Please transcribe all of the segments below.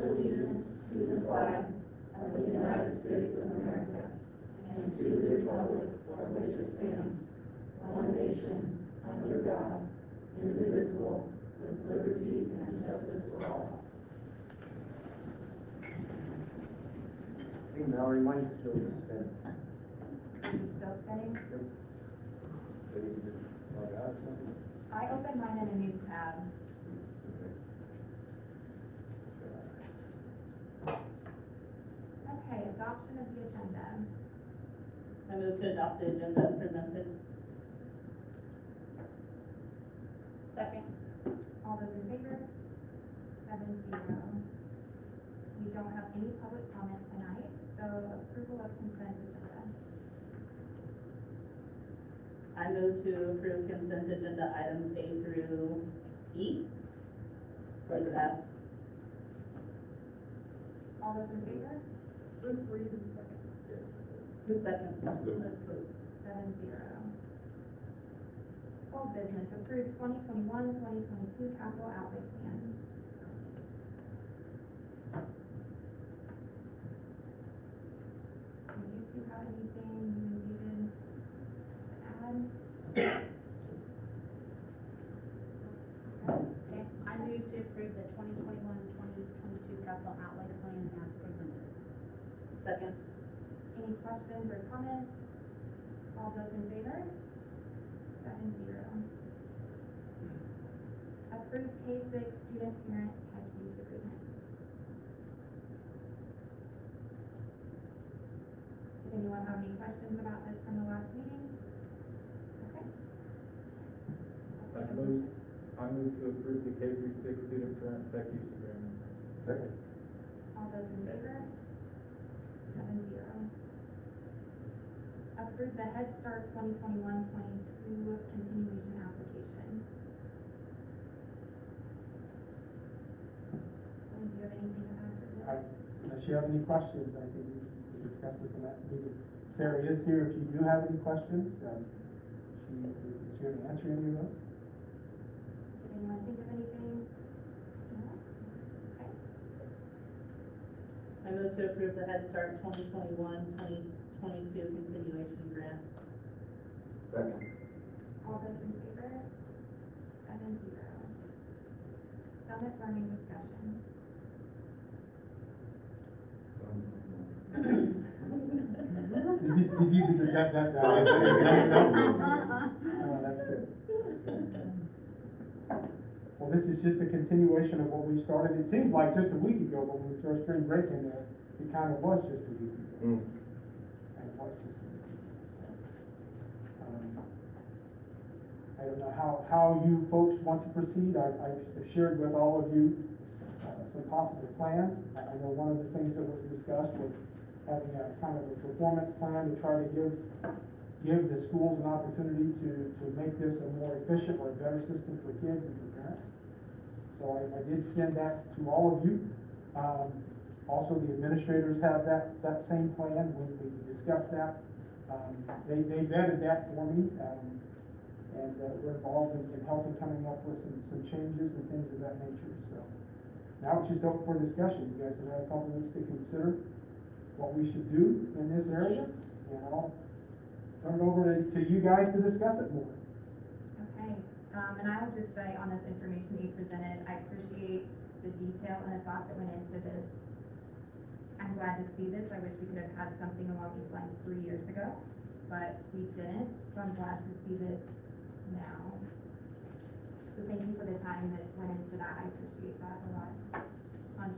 pledge allegiance to the flag of the United States of America and to the republic for which it stands, one nation, under God, indivisible, with liberty and justice for all. Hey, Mallory, mine's still spinning. Still spinning? Maybe you just log out or something? I opened mine in a new tab. Okay, adoption of the agenda. I move to adopt the agenda as presented. Second. All those in favor? 7-0. We don't have any public comment tonight, so approval of consent agenda. I move to approve consent agenda items A through E. Or the F. All those in favor? Who's second? 7-0. Old business, approved 2021-2022 capital outlay plan. Do you two have anything you needed to add? Okay, I move to approve the 2021-2022 capital outlay plan as presented. Second. Any questions or comments? All those in favor? 7-0. Approved K-6 student parent tech use agreement. Did anyone have any questions about this from the last meeting? Okay. I move to approve the K-6 student parent tech use agreement. Second. All those in favor? 7-0. Approve the Head Start 2021-22 continuation application. Do you have anything to add for this? Unless you have any questions, I think we discussed it in that meeting. Sarah is here if you do have any questions. She is here to answer any of those. Did anyone think of anything? No? Okay. I move to approve the Head Start 2021-2022 continuation grant. Second. All those in favor? 7-0. Summit learning discussion. Did you do that? Oh, that's good. Well, this is just a continuation of what we started. It seems like just a week ago, but when we threw spring break in there, it kind of was just a week ago. And it was just a week ago. So, I don't know how you folks want to proceed. I've shared with all of you some possible plans. I know one of the things that was discussed was having a kind of a performance plan to try to give the schools an opportunity to make this a more efficient or a better system for kids and for parents. So I did send that to all of you. Also, the administrators have that same plan. We discussed that. They vetted that for me, and we're involved in helping coming up with some changes and things of that nature. So now it's just open for discussion. You guys have had a couple weeks to consider what we should do in this area, and I'll turn it over to you guys to discuss it more. Okay, and I will just say on this information that you presented, I appreciate the detail and the thought that went into this. I'm glad to see this. I wish we could have had something along these lines 3 years ago, but we didn't, so I'm glad to see this now. So thank you for the time that went into that. I appreciate that a lot on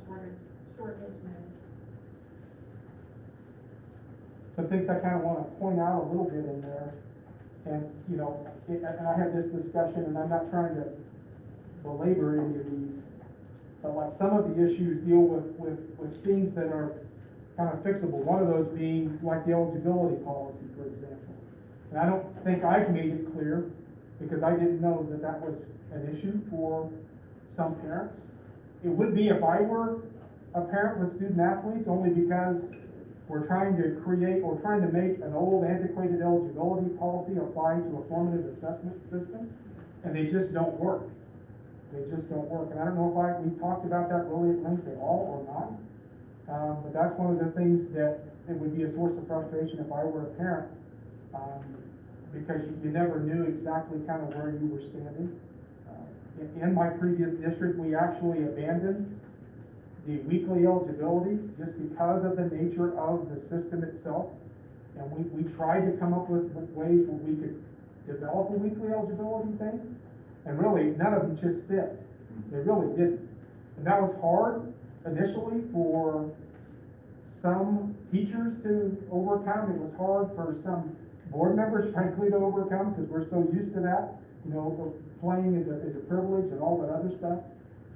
short-ish notice. Some things I kind of want to point out a little bit in there, and you know, and I had this discussion, and I'm not trying to belabor any of these, but like some of the issues deal with things that are kind of fixable. One of those being like the eligibility policy, for example. And I don't think I've made it clear because I didn't know that that was an issue for some parents. It would be if I were a parent with student athletes, only because we're trying to make an old antiquated eligibility policy apply to a formative assessment system, and they just don't work. They just don't work, and I don't know if we talked about that really at length at all or not. But that's one of the things that it would be a source of frustration if I were a parent, because you never knew exactly kind of where you were standing. In my previous district, we actually abandoned the weekly eligibility just because of the nature of the system itself. And we tried to come up with ways where we could develop a weekly eligibility thing, and really, none of them just fit. They really didn't. And that was hard initially for some teachers to overcome. It was hard for some board members, frankly, to overcome, because we're so used to that. You know, playing is a privilege and all that other stuff,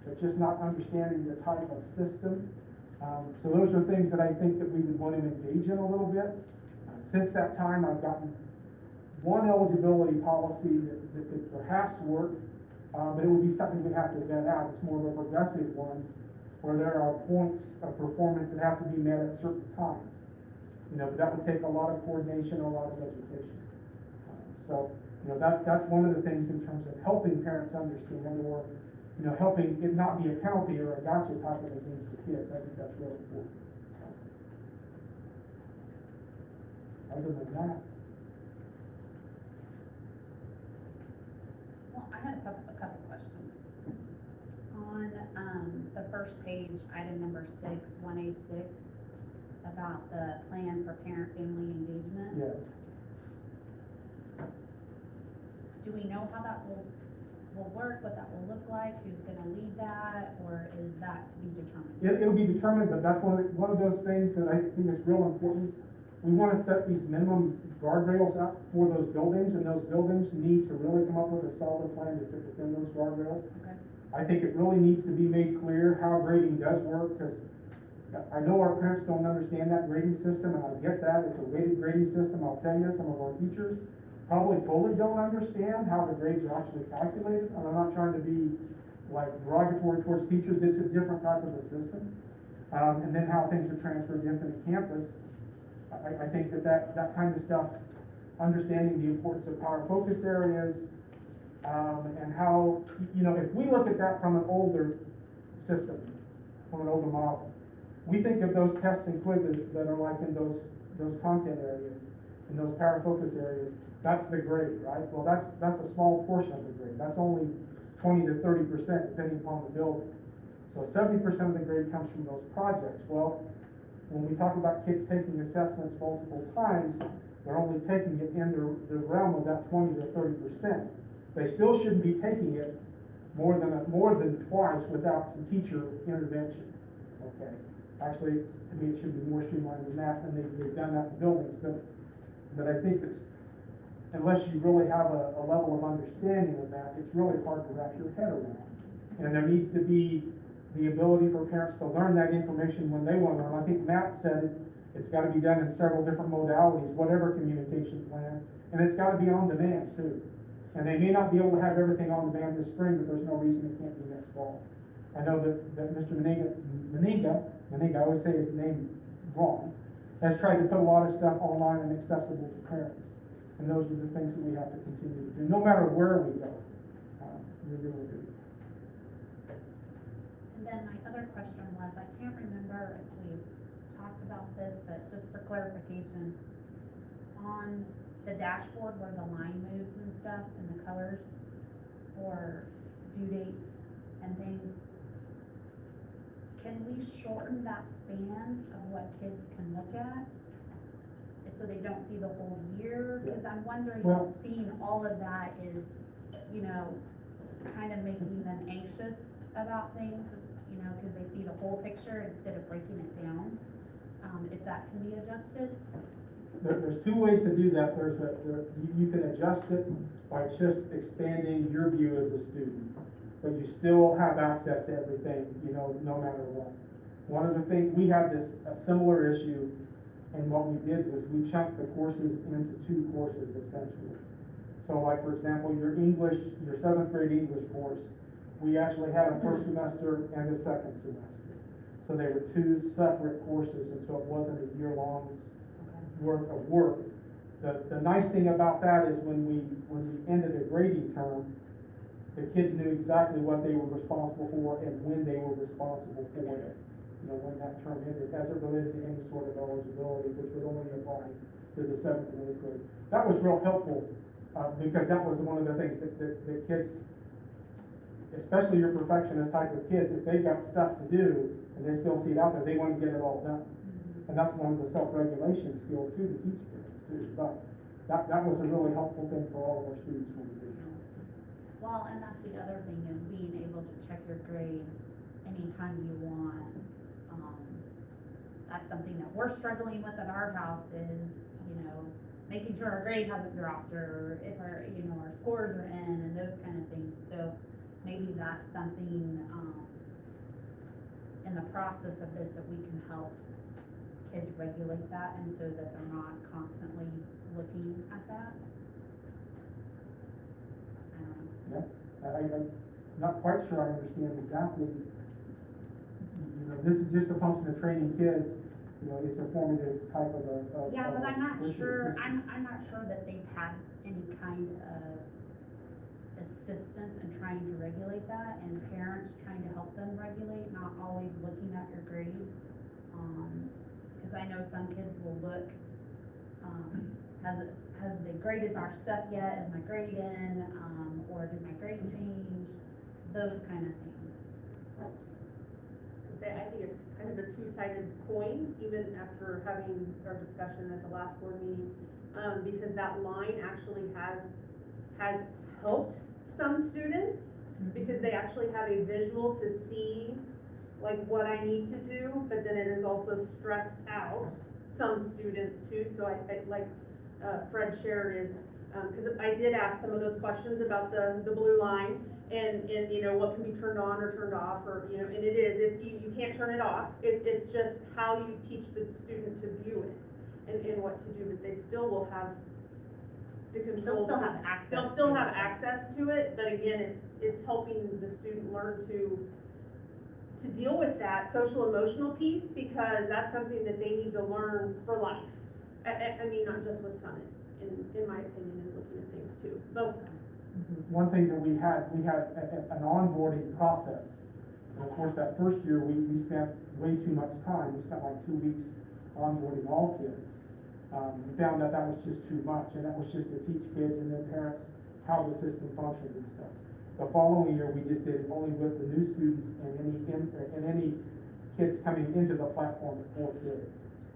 but just not understanding the type of system. So those are things that I think that we would want to engage in a little bit. Since that time, I've gotten one eligibility policy that could perhaps work, but it would be something we'd have to vet out. It's more of a progressive one, where there are points of performance that have to be met at certain times. You know, but that would take a lot of coordination, a lot of education. So, you know, that's one of the things in terms of helping parents understand, or, you know, helping it not be a penalty or a gotcha type of against the kids. I think that's really important. Other than that, Well, I had a couple questions. On, the first page, item number 6, 1A6, about the plan for parent-family engagement. yes. Do we know how that will work, what that will look like, who's gonna lead that, or is that to be determined? It'll be determined, but that's one of those things that I think is real important. We want to set these minimum guardrails out for those buildings, and those buildings need to really come up with a solid plan to fit within those guardrails. Okay. I think it really needs to be made clear how grading does work, because I know our parents don't understand that grading system, and I get that. It's a weighted grading system. I'll tell you, some of our teachers probably fully don't understand how the grades are actually calculated. And I'm not trying to be like derogatory towards teachers. It's a different type of a system. And then how things are transferred into the campus. I think that kind of stuff, understanding the importance of power focus areas, and how, you know, if we look at that from an older system, from an older model, we think of those tests and quizzes that are like in those content areas, in those power focus areas, that's the grade, right? Well, that's a small portion of the grade. That's only 20 to 30%, depending upon the building. So 70% of the grade comes from those projects. Well, when we talk about kids taking assessments multiple times, they're only taking it in the realm of that 20 to 30%. They still shouldn't be taking it more than twice without some teacher intervention. Okay, actually, to me, it should be more streamlined than that, and they've done that in buildings. But I think it's, unless you really have a level of understanding of that, it's really hard to wrap your head around. And there needs to be the ability for parents to learn that information when they want to learn. I think Matt said it's got to be done in several different modalities, whatever communication plan, and it's got to be on demand too. And they may not be able to have everything on demand this spring, but there's no reason it can't be next fall. I know that Mr. Meninga, I always say his name wrong, has tried to put a lot of stuff online and accessible to parents. And those are the things that we have to continue to do, no matter where we go. We really do. And then my other question was, I can't remember if we talked about this, but just for clarification, on the dashboard where the line moves and stuff and the colors for due dates and things, can we shorten that span of what kids can look at? So they don't see the whole year? Because I'm wondering Well, if seeing all of that is, you know, kind of making them anxious about things, you know, because they see the whole picture instead of breaking it down. If that can be adjusted? There's two ways to do that. You can adjust it by just expanding your view as a student, but you still have access to everything, you know, no matter what. One of the things, we had a similar issue, and what we did was we chunked the courses into 2 courses essentially. So like, for example, your 7th grade English course, we actually had a first semester and a second semester. So they were 2 separate courses, and so it wasn't a year-long worth of work. The nice thing about that is when we ended a grading term, the kids knew exactly what they were responsible for and when they were responsible for it. You know, when that term ended, as it related to any sort of eligibility, which would only apply to the 7th and 8th grade. That was real helpful, because that was one of the things that kids, especially your perfectionist type of kids, if they've got stuff to do and they still see it out there, they want to get it all done. And that's one of the self-regulation skills too, to teach kids too. But that was a really helpful thing for all of our students when we did. Well, and that's the other thing, is being able to check your grade anytime you want. That's something that we're struggling with at our house is, you know, making sure our grade hasn't dropped, or if our, you know, our scores are in, and those kind of things. So maybe that's something, in the process of this, that we can help kids regulate that, and so that they're not constantly looking at that. I don't know. Yeah, I'm not quite sure I understand exactly, you know, this is just a function of training kids, you know, it's a formative type of a. Yeah, but I'm not curriculum sure, system. I'm not sure that they've had any kind of assistance in trying to regulate that, and parents trying to help them regulate, not always looking at your grade. Cause I know some kids will look, has they graded our stuff yet, is my grade in, or did my grade change, those kind of things. I think it's kind of a two-sided coin, even after having our discussion at the last board meeting, because that line actually has helped some students, because they actually have a visual to see like what I need to do, but then it has also stressed out some students too. So I like Fred shared is, because I did ask some of those questions about the blue line, and you know, what can be turned on or turned off, or you know, and you can't turn it off. It's just how you teach the student to view it and what to do, but they still will have the controls. They'll still have access. They'll still have access to it, but again, it's helping the student learn to deal with that social emotional piece, because that's something that they need to learn for life. I mean, not just with Summit, in my opinion, is looking at things too, both sides. One thing that we had an onboarding process. And of course, that first year, we spent way too much time. We spent like 2 weeks onboarding all kids. We found that was just too much, and that was just to teach kids and their parents how the system functioned and stuff. The following year, we just did it only with the new students and any kids coming into the platform at 4th grade,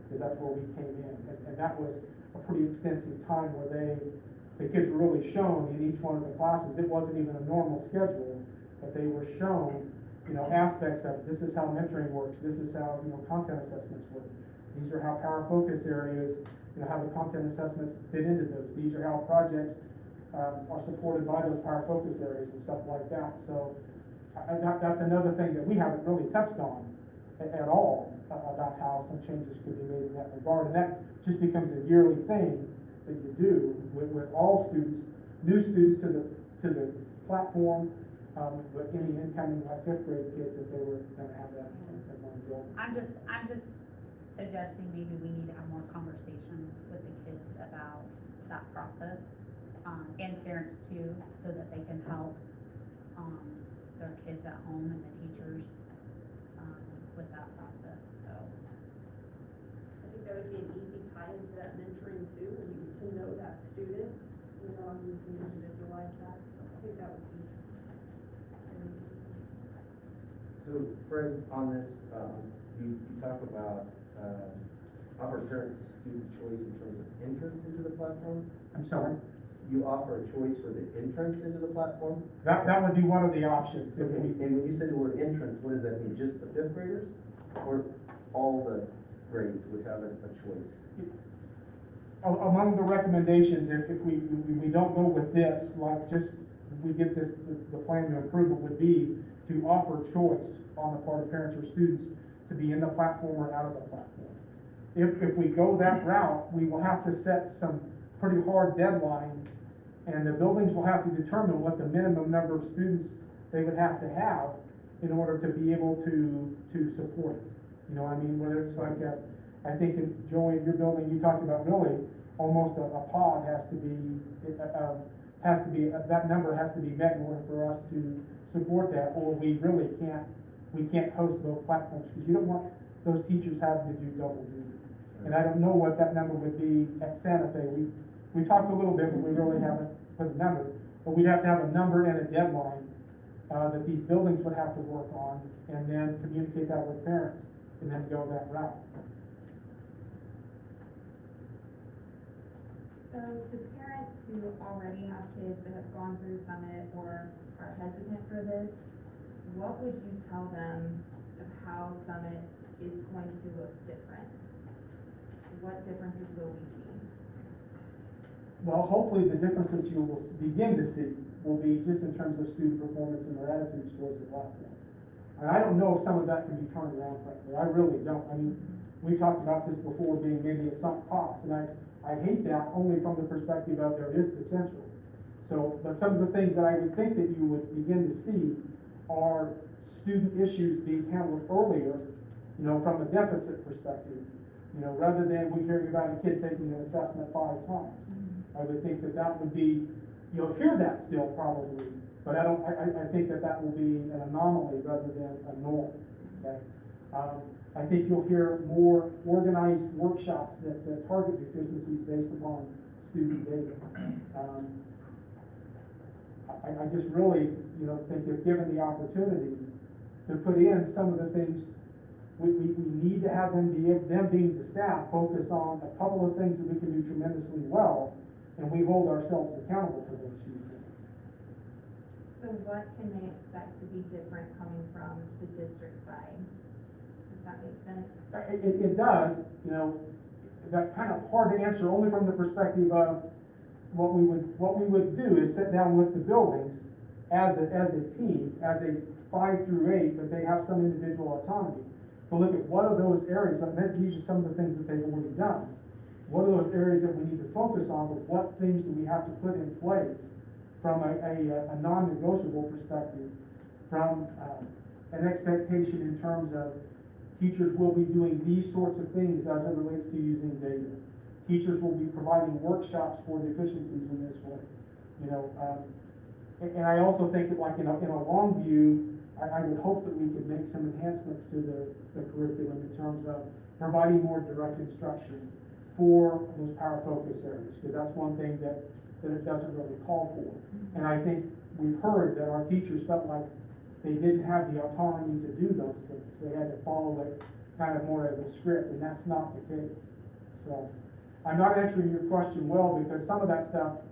because that's where we came in. And that was a pretty extensive time where the kids were really shown in each one of the classes. It wasn't even a normal schedule, but they were shown, you know, aspects of it. This is how mentoring works. This is how, you know, content assessments work. These are how power focus areas, you know, how the content assessments fit into those. These are how projects are supported by those power focus areas and stuff like that. So that's another thing that we haven't really touched on at all, about how some changes could be made in that regard. And that just becomes a yearly thing that you do with all students, new students to the platform, but any incoming like 5th grade kids, if they were gonna have that one goal. I'm just suggesting maybe we need to have more conversations with the kids about that process, and parents too, so that they can help, their kids at home and the teachers, with that process, so. I think that would be an easy tie into that mentoring too, and you get to know that student, you know, and you can individualize that, so I think that would be very easy. So Fred, on this, you talk about, offer parents student choice in terms of entrance into the platform. I'm sorry? You offer a choice for the entrance into the platform? That would be one of the options. If Okay, we, and when you say the word entrance, what does that mean? Just the 5th graders? Or all the grades would have a choice? among the recommendations, if we don't go with this, like just, we get this, the plan to approve it would be to offer choice on the part of parents or students to be in the platform or out of the platform. If we go that route, we will have to set some pretty hard deadlines, and the buildings will have to determine what the minimum number of students they would have to have in order to be able to support it. You know what I mean? Whether it's like I think in Joey, your building, you talked about really almost a pod has to be has to be, that number has to be met in order for us to support that, or we really can't host both platforms, because you don't want those teachers having to do double duty. And I don't know what that number would be at Santa Fe. We talked a little bit, but we really haven't put a number. But we'd have to have a number and a deadline, that these buildings would have to work on, and then communicate that with parents, and then go that route. So to parents who already have kids that have gone through Summit or are hesitant for this, what would you tell them of how Summit is going to look different? What differences will we see? Well, hopefully the differences you will begin to see will be just in terms of student performance and their attitudes towards the platform. And I don't know if some of that can be turned around, frankly. I really don't. I mean, we talked about this before being maybe a sunk cost, and I hate that only from the perspective of there is potential. So, but some of the things that I would think that you would begin to see are student issues being handled earlier, you know, from a deficit perspective. You know, rather than we hearing about a kid taking an assessment 5 times. I would think that that would be, you'll hear that still probably, but I think that that will be an anomaly rather than a norm, okay? I think you'll hear more organized workshops that target deficiencies based upon student data. I just really, you know, think if given the opportunity to put in some of the things, we need to have them being the staff, focus on a couple of things that we can do tremendously well, and we hold ourselves accountable for those few things. So what can they expect to be different coming from the district side? Does that make sense? It does, you know, that's kind of hard to answer only from the perspective of what we would do is sit down with the buildings as a team, as a 5 through 8, but they have some individual autonomy, to look at what are those areas, and these are some of the things that they've already done. What are those areas that we need to focus on, but what things do we have to put in place from a non-negotiable perspective, from an expectation in terms of teachers will be doing these sorts of things as it relates to using data. Teachers will be providing workshops for deficiencies in this way. You know, and I also think that like in a long view, I would hope that we could make some enhancements to the curriculum in terms of providing more direct instruction for those power focus areas, because that's one thing that it doesn't really call for. And I think we've heard that our teachers felt like they didn't have the autonomy to do those things. They had to follow it kind of more as a script, and that's not the case. So I'm not answering your question well, because some of that stuff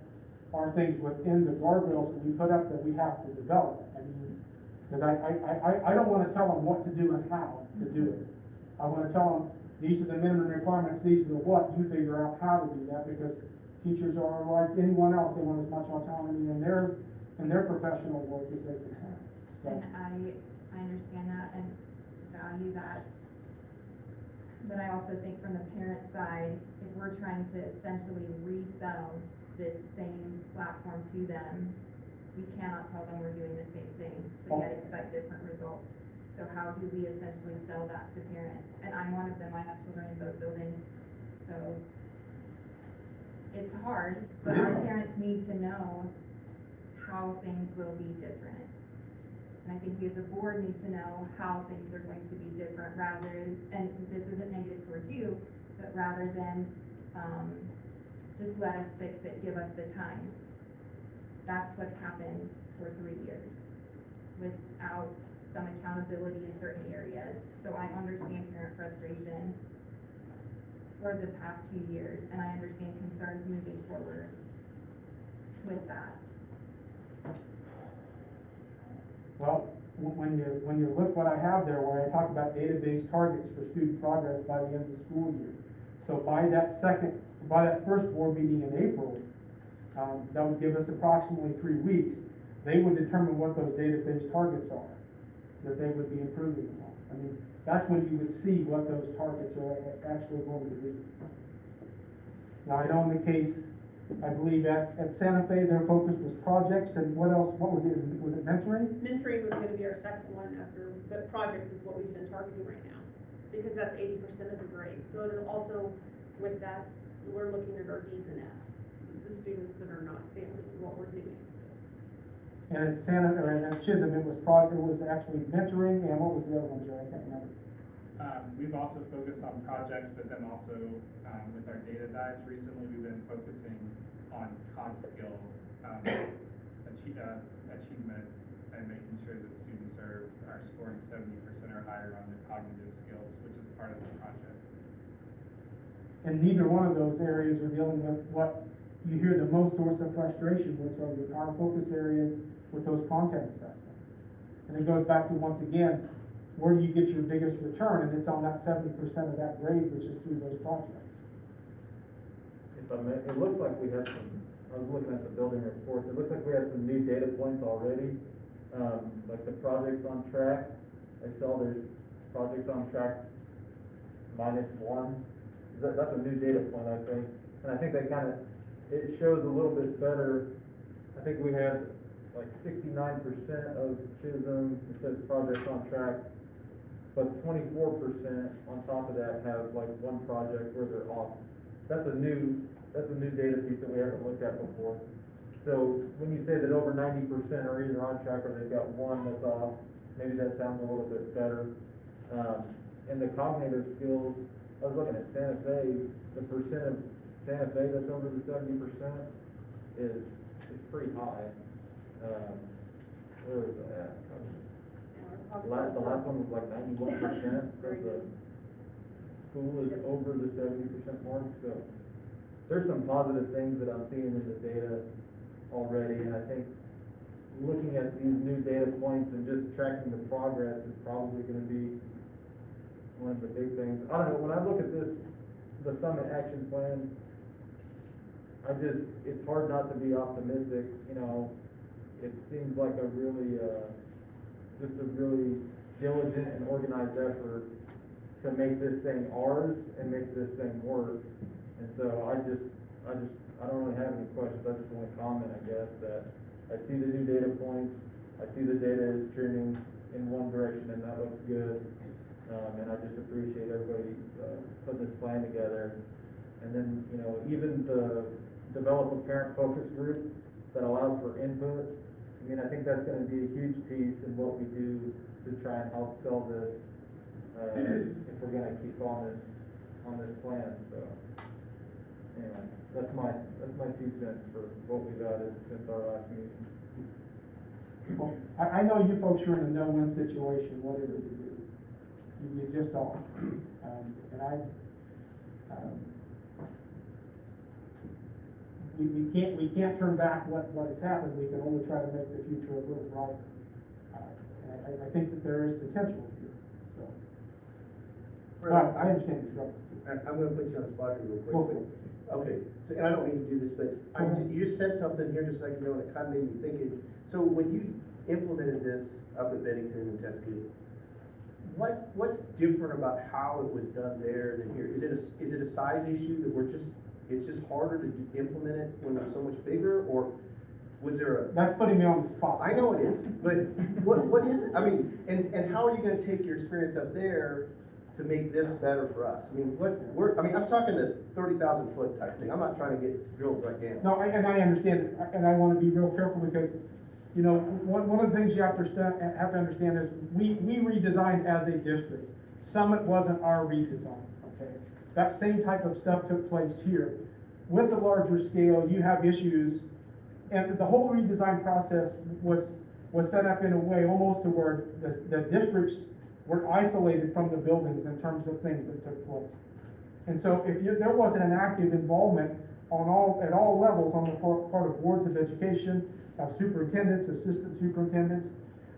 are things within the guardrails that we put up that we have to develop. I mean, because I don't want to tell them what to do and how to do it. I want to tell them, these are the minimum requirements, these are the what, you figure out how to do that, because teachers are like anyone else, they want as much autonomy in their professional work as they can have. So. And I understand that and value that. But I also think from the parent side, if we're trying to essentially resell this same platform to them, we cannot tell them we're doing the same thing, but yet expect different results. So how do we essentially sell that to parents? And I'm one of them, I have children in both buildings, so it's hard, but our parents need to know how things will be different. And I think we as a board need to know how things are going to be different rather, and this isn't negative towards you, but rather than, just let us fix it, give us the time. That's what's happened for 3 years without some accountability in certain areas. So I understand parent frustration for the past few years, and I understand concerns moving forward with that. Well, when you look what I have there, where I talk about database targets for student progress by the end of the school year. So by that first board meeting in April, that would give us approximately 3 weeks. They would determine what those database targets are that they would be improving upon. I mean, that's when you would see what those targets are actually going to be. Now, I know in the case, I believe at Santa Fe, their focus was projects, and what else, what was it? Was it mentoring? Mentoring was gonna be our second one after, but projects is what we've been targeting right now, because that's 80% of the grade. So it'll also, with that, we're looking at our Ds and Fs. the students that are not failing in what we're doing. And at Chisholm, it was actually mentoring, and what was the other one, Joe? I can't remember. We've also focused on projects, but then also, with our data dives recently, we've been focusing on COG skill, achievement, and making sure that students are scoring 70% or higher on their cognitive skills, which is part of the project. And neither one of those areas are dealing with what you hear the most source of frustration, which are your power focus areas with those content assessments. And it goes back to, once again, where do you get your biggest return? And it's on that 70% of that grade, which is through those projects. If I may, it looks like we have some, I was looking at the building reports, it looks like we have some new data points already. Like the projects on track, I saw there's projects on track -1. That's a new data point, I think. And I think that it shows a little bit better. I think we had like 69% of Chisholm, it says projects on track, but 24% on top of that have like one project where they're off. That's a new data piece that we haven't looked at before. So when you say that over 90% are either on track or they've got one that's off, maybe that sounds a little bit better. And the cognitive skills, I was looking at Santa Fe, the percent of Santa Fe that's over the 70% is pretty high. Where was that? The last one was like 91% of the school is over the 70% mark, so there's some positive things that I'm seeing in the data already, and I think looking at these new data points and just tracking the progress is probably gonna be one of the big things. I don't know, when I look at this, the Summit Action Plan, it's hard not to be optimistic, you know. It seems like a really, just a really diligent and organized effort to make this thing ours and make this thing work. And so I don't really have any questions, I just want to comment, I guess, that I see the new data points, I see the data is trending in one direction and that looks good. And I just appreciate everybody, putting this plan together. And then, you know, even the develop a parent focus group that allows for input. I mean, I think that's gonna be a huge piece in what we do to try and help sell this, if we're gonna keep on this plan, so. Anyway, that's my 2 cents for what we've added since our last meeting. Well, I know you folks are in a no-win situation, whatever you do. You just are. We can't turn back what has happened, we can only try to make the future a little brighter. And I think that there is potential here, so. But I understand your struggles too. I'm gonna put you on the spot here real quick. Go for it. Okay, so, and I don't mean to do this, but you just said something here just a second ago, and it kind of made me thinking. So when you implemented this up at Bennington and Tuskegee, what's different about how it was done there than here? Is it a size issue that it's just harder to implement it when they're so much bigger, or was there a? That's putting me on the spot. I know it is, but what is it? I mean, and how are you gonna take your experience up there to make this better for us? I mean, I'm talking the 30,000 foot type thing. I'm not trying to get drilled right down. No, and I understand, and I wanna be real careful because, you know, one of the things you have to understand is we redesigned as a district. Summit wasn't our redesign, okay? That same type of stuff took place here. With the larger scale, you have issues, and the whole redesign process was set up in a way almost to where the districts were isolated from the buildings in terms of things that took place. And so if there wasn't an active involvement at all levels on the part of boards of education, of superintendents, assistant superintendents,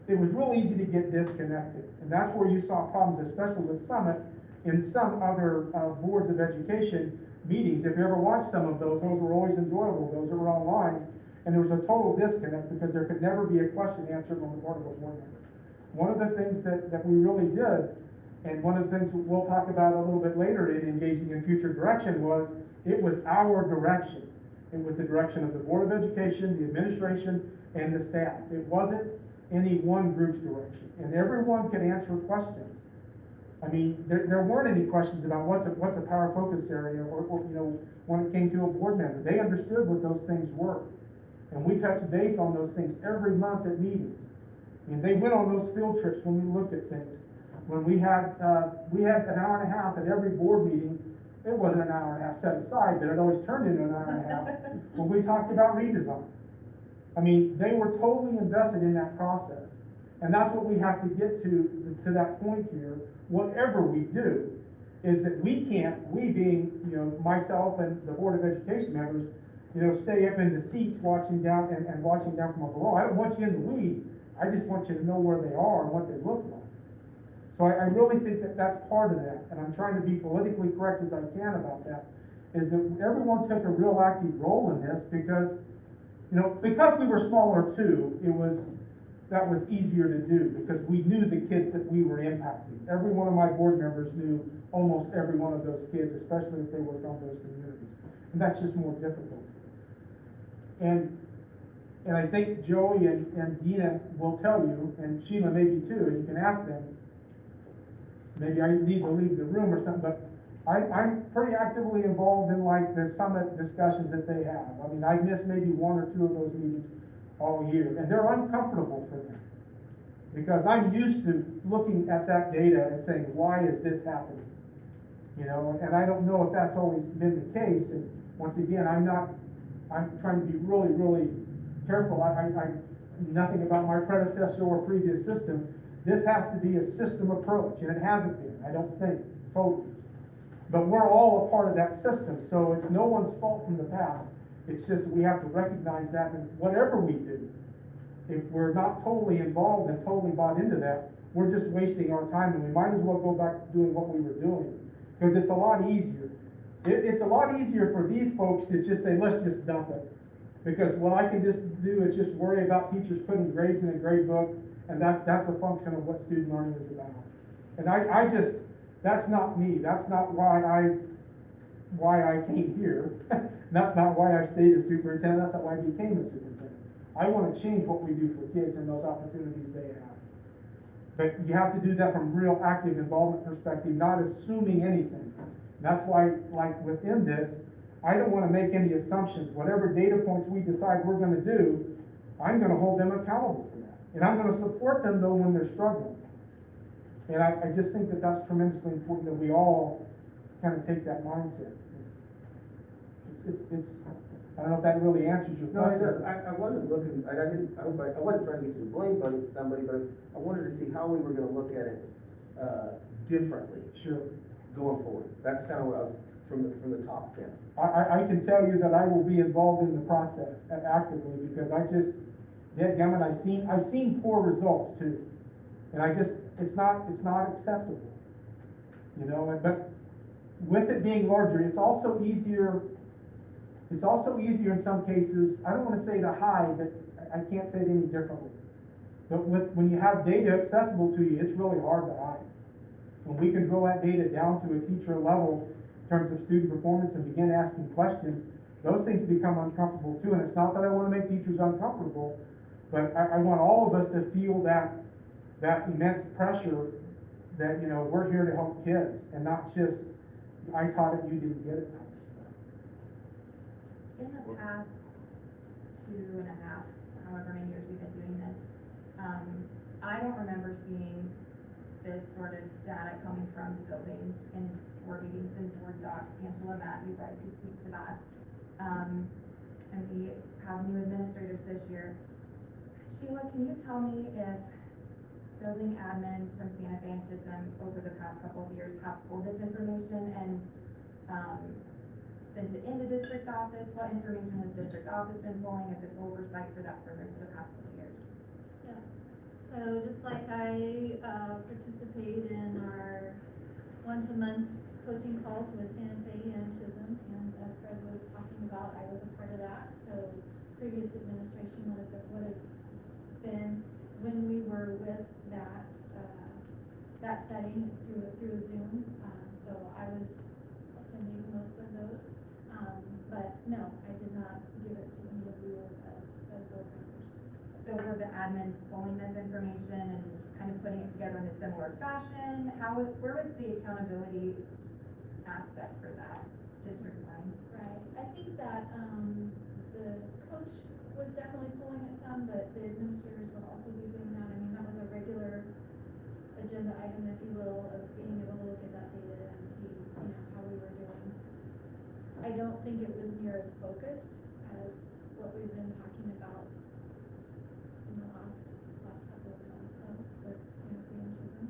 it was real easy to get disconnected. And that's where you saw problems, especially with Summit, in some other boards of education meetings. If you ever watched some of those were always enjoyable, those that were online, and there was a total disconnect because there could never be a question answered on the part of a board member. One of the things that we really did, and one of the things we'll talk about a little bit later in engaging in future direction, was it was our direction. It was the direction of the Board of Education, the administration, and the staff. It wasn't any one group's direction. And everyone could answer questions. I mean, there weren't any questions about what's a power focus area, or, you know, when it came to a board member. They understood what those things were. And we touched base on those things every month at meetings. I mean, they went on those field trips when we looked at things. When we had an hour and a half at every board meeting. It wasn't an hour and a half set aside, but it always turned into an hour and a half when we talked about redesign. I mean, they were totally invested in that process. And that's what we have to get to that point here. Whatever we do, is that we can't, we being, you know, myself and the Board of Education members, you know, stay up in the seats watching down and watching down from below. I don't want you in the weeds. I just want you to know where they are and what they look like. So I really think that that's part of that, and I'm trying to be politically correct as I can about that, is that everyone took a real active role in this because, you know, because we were smaller too, that was easier to do because we knew the kids that we were impacting. Every one of my board members knew almost every one of those kids, especially if they were from those communities. And that's just more difficult. And I think Joey and Dina will tell you, and Sheila maybe too, and you can ask them, maybe I need to leave the room or something, but I'm pretty actively involved in like the summit discussions that they have. I mean, I've missed maybe one or two of those meetings all year, and they're uncomfortable for them. Because I'm used to looking at that data and saying, why is this happening? You know, and I don't know if that's always been the case, and once again, I'm trying to be really, really careful. I nothing about my predecessor or previous system. This has to be a system approach, and it hasn't been, I don't think, totally. But we're all a part of that system, so it's no one's fault from the past. It's just we have to recognize that in whatever we do. If we're not totally involved and totally bought into that, we're just wasting our time, and we might as well go back to doing what we were doing. Because it's a lot easier. It's a lot easier for these folks to just say, let's just dump it. Because what I can just do is just worry about teachers putting grades in a grade book, and that's a function of what student learning is about. And I just, that's not me. That's not why I came here. That's not why I stayed a superintendent. That's not why I became a superintendent. I want to change what we do for kids and those opportunities they have. But you have to do that from real active involvement perspective, not assuming anything. And that's why, like within this, I don't want to make any assumptions. Whatever data points we decide we're going to do, I'm going to hold them accountable for that. And I'm going to support them though when they're struggling. And I just think that that's tremendously important that we all kind of take that mindset. It's I don't know if that really answers your No, it question. does. I wasn't looking, I wasn't trying to get you to blame somebody, but I wanted to see how we were gonna look at it, differently Sure. going forward. That's kind of what I was, from the top down. I can tell you that I will be involved in the process actively because I just, dadgummit, I've seen poor results too. And it's not acceptable. You know, but with it being larger, it's also easier in some cases, I don't wanna say to hide, but I can't say it any differently. But when you have data accessible to you, it's really hard to hide. When we can drill that data down to a teacher level in terms of student performance and begin asking questions, those things become uncomfortable too. And it's not that I wanna make teachers uncomfortable, but I want all of us to feel that immense pressure that, you know, we're here to help kids and not just, I taught it, you didn't get it. In the past 2.5, however many years we've been doing this, I don't remember seeing this sort of data coming from buildings in board meetings and board docs. Angela, Matt, you guys can speak to that. And we have new administrators this year. Sheila, can you tell me if building admins from Santa Fe and Chisholm over the past couple of years have pulled this information and sent it in the district office? What information has district office been pulling as an oversight for that program for the past couple of years? Yeah, so just like I participate in our once-a-month coaching calls with Santa Fe and Chisholm, and as Fred was talking about, I was a part of that, so previous administration would have been when we were with that setting through a Zoom, so I was attending most of those. But no, I did not give it to any of you as board members. So were the admins pulling this information and kind of putting it together in a similar fashion? Where was the accountability aspect for that district-wide? Right, I think that, the coach was definitely pulling at some, but the administrators would also be doing that. I mean, that was a regular agenda item, if you will, of being able to look at that data and see, how we were doing. I don't think it was near as focused as what we've been talking about in the last couple of months, so, with Santa Fe and Chisholm.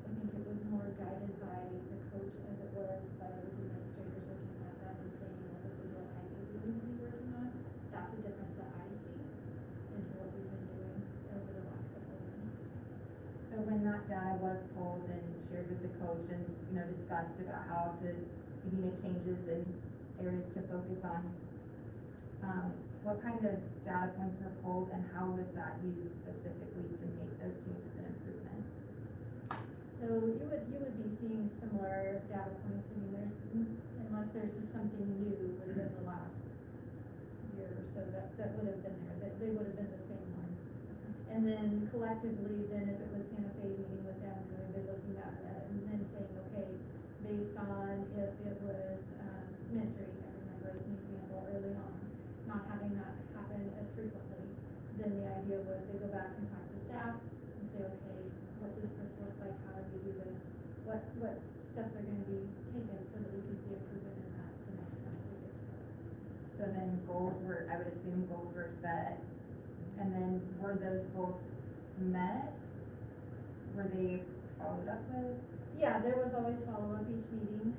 I think it was more guided by the coach as it was by those administrators looking at that and saying, well, this is what I think we need to be working on. That's the difference that I see into what we've been doing over the last couple of months. So when that data was pulled and shared with the coach and, discussed about how to maybe make changes and areas to focus on, what kind of data points were pulled and how was that used specifically to make those changes and improvements? So you would be seeing similar data points. I mean, unless there's just something new within the last year or so that would have been there, that they would have been the same ones. And then collectively, then if it was Santa Fe meeting with them, we would be looking at that and then saying, okay, based on if it was, mentoring, I remember as an example early on, not having that happen as frequently, then the idea was they go back and talk to staff and say, okay, what does this look like, how do we do this, what steps are gonna be taken so that we can see improvement in that the next time we get started. So then I would assume goals were set, and then were those goals met? Were they followed up with? Yeah, there was always follow-up each meeting,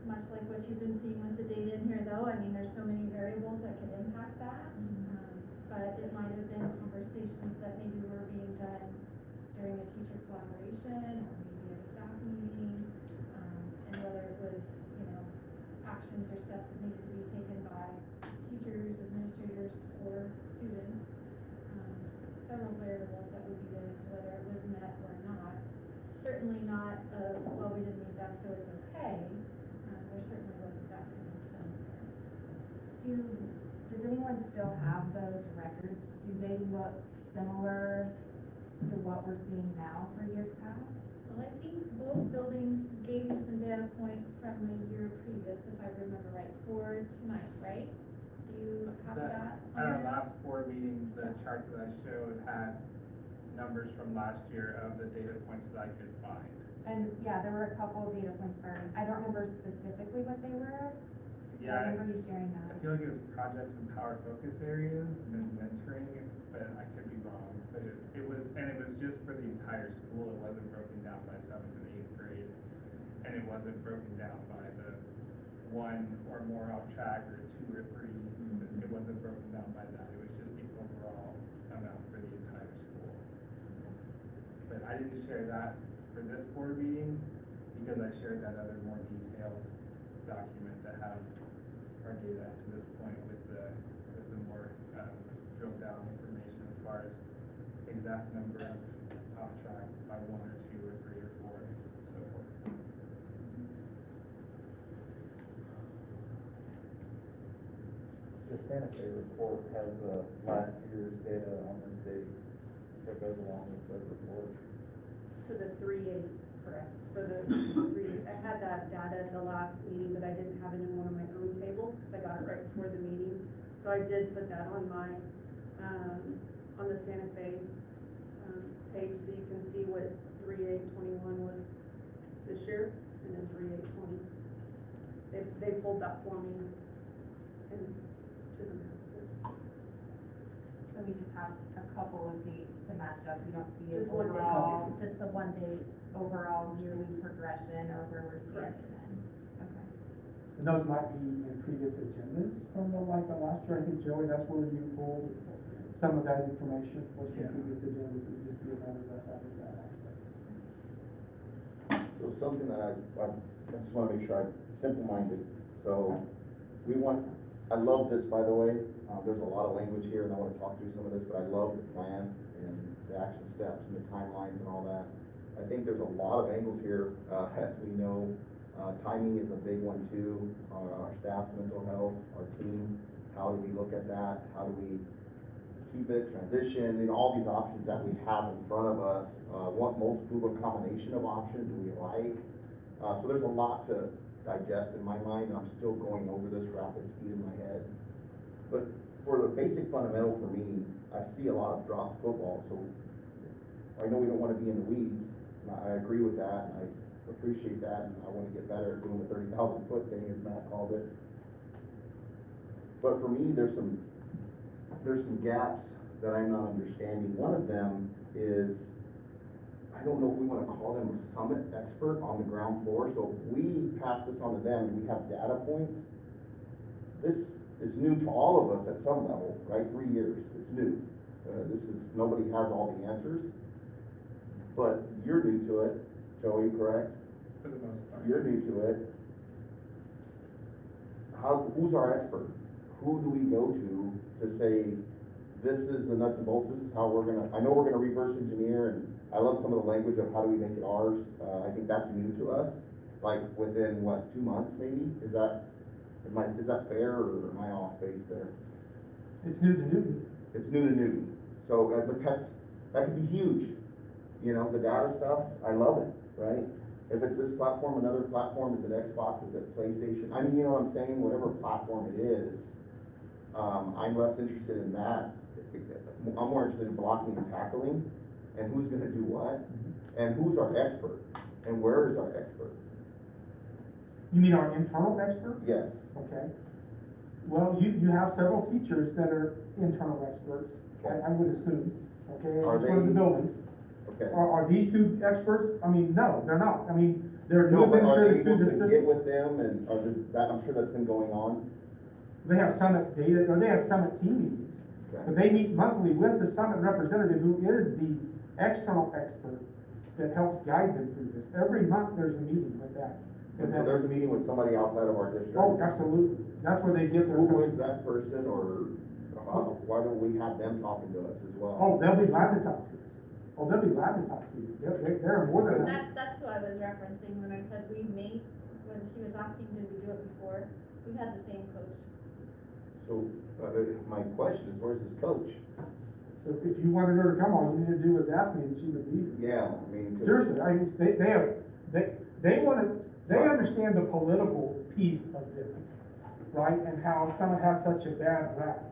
much like what you've been seeing with the data in here though. I mean, there's so many variables that could impact that. But it might have been conversations that maybe were being done during a teacher collaboration or maybe at a staff meeting, and whether it was, actions or steps that needed to be taken by teachers, administrators, or students. Several variables that would be there as to whether it was met or not. Certainly not, well, we didn't meet that, so it's okay. There certainly wasn't that kind of stuff there. Does anyone still have those records? Do they look similar to what we're seeing now for years past? Well, I think both buildings gave you some data points from the year previous, if I remember right, for tonight, right? Do you have that? At our last board meeting, the chart that I showed had numbers from last year of the data points that I could find. And yeah, there were a couple of data points for, I don't remember specifically what they were. Yeah, I remember you sharing I that. feel like it was projects and power focus areas and mentoring, but I could be wrong. But it was just for the entire school. It wasn't broken down by 7th and 8th grade. And it wasn't broken down by the 1 or more off track or 2 or 3. It wasn't broken down by that. It was just the overall amount for the entire school. But I didn't share that for this board meeting because I shared that other more detailed document that has our data to this point with the more drilled down information as far as exact number of off track by 1 or 2 or 3 or 4, so forth. The Santa Fe report has last year's data on this date that goes along with the report. For the 3-8, correct, for the 3, I had that data at the last meeting, but I didn't have it in one of my own tables, because I got it right before the meeting. So I did put that on my, on the Santa Fe, page, so you can see what 3-8-21 was this year, and then 3-8-20. They pulled that for me, and Chisholm has this. So we just have a couple of dates to match up. We don't see it Just one date. overall, just the one date, overall yearly progression or where we're Correct. standing then. Okay. And those might be in previous agendas from the last year. I think, Joey, that's where you pulled some of that information, was from Yeah. previous agendas, and just be able to us out of that aspect. So something that I just wanna make sure I'm simple-minded, so I love this, by the way, there's a lot of language here, and I wanna talk through some of this, but I love the plan and the action steps and the timelines and all that. I think there's a lot of angles here, as we know, timing is a big one too, our staff's mental health, our team, how do we look at that, how do we keep it, transition, all these options that we have in front of us. What multiple combination of options do we like? So there's a lot to digest in my mind, and I'm still going over this rapid speed in my head. But for the basic fundamental for me, I see a lot of dropped football, so I know we don't wanna be in the weeds, and I agree with that, and I appreciate that, and I wanna get better at doing the 30,000 foot thing, as Matt called it. But for me, there's some gaps that I'm not understanding. One of them is, I don't know if we wanna call them a summit expert on the ground floor, so if we pass this on to them, and we have data points, this is new to all of us at some level, right? 3 years, it's new. Nobody has all the answers, but you're new to it, Joey, correct? For the most part. You're new to it. Who's our expert? Who do we go to say, this is the nuts and bolts, this is how I know we're gonna reverse engineer, and I love some of the language of how do we make it ours. I think that's new to us, like within, 2 months maybe? Is that fair, or am I off base there? It's new to new. It's new to new, so, but that could be huge, the data stuff, I love it, right? If it's this platform, another platform, is it Xbox, is it PlayStation, I mean, you know what I'm saying, whatever platform it is, I'm less interested in that. I'm more interested in blocking and tackling, and who's gonna do what, and who's our expert, and where is our expert? You mean our internal expert? Yes, Okay. Well, you have several teachers that are internal experts, I would assume, okay, in Are each one of the they- buildings. okay. Are these two experts? I mean, no, they're not. I mean, they're new No, but are they administrators able through the to system. get with them, and I'm sure that's been going on? They have summit data, or they have summit team meetings. Okay. But they meet monthly with the summit representative, who is the external expert that helps guide them through this. Every month, there's a meeting with that. And so there's a meeting with somebody outside of our district? Oh, absolutely. That's where they get their. Who is that person, or why don't we have them talking to us as well? Oh, they'll be glad to talk to us. Oh, they'll be glad to talk to you. They're more than that. That's who I was referencing when I said we meet, when she was asking, did we do it before? We had the same coach. So, my question is, where's this coach? So if you wanted her to come, all you need to do was ask me, and she would be here. Yeah, I mean. 'cause- Seriously, I mean, they understand the political piece of this, right, and how someone has such a bad rap.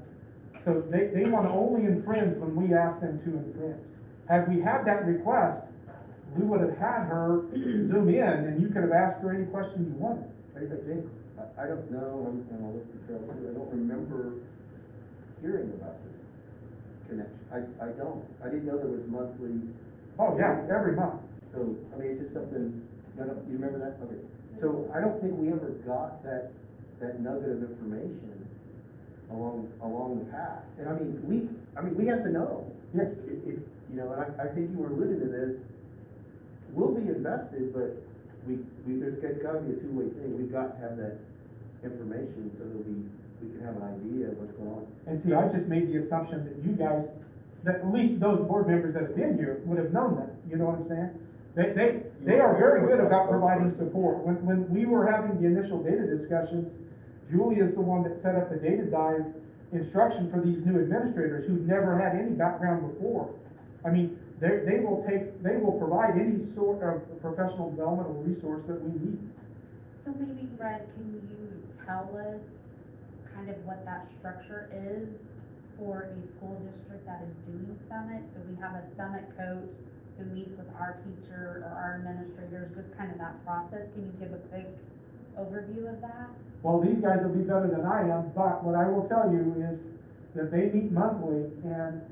So they wanna only infringe when we ask them to infringe. Had we had that request, we would have had her zoom in, and you could have asked her any question you wanted. I think, I don't know, and I'll look at Carol too, I don't remember hearing about this connection. I don't. I didn't know there was monthly, Oh, yeah, every month. so, I mean, it's just something, you remember that? Okay. So I don't think we ever got that nugget of information along the path. And I mean, we have to know. Yes. If, and I think you were alluding to this, we'll be invested, but it's gotta be a two-way thing. We've got to have that information so that we can have an idea of what's going on. And see, I just made the assumption that you guys, that at least those board members that have been here would have known that, you know what I'm saying? They are very good about providing support. When we were having the initial data discussions, Julie is the one that set up the data dive instruction for these new administrators who've never had any background before. I mean, they will provide any sort of professional developmental resource that we need. So maybe, Brett, can you tell us kind of what that structure is for a school district that is doing summit? So we have a summit coach who meets with our teacher or our administrators, just kind of that process. Can you give a quick overview of that? Well, these guys will be better than I am, but what I will tell you is that they meet monthly, and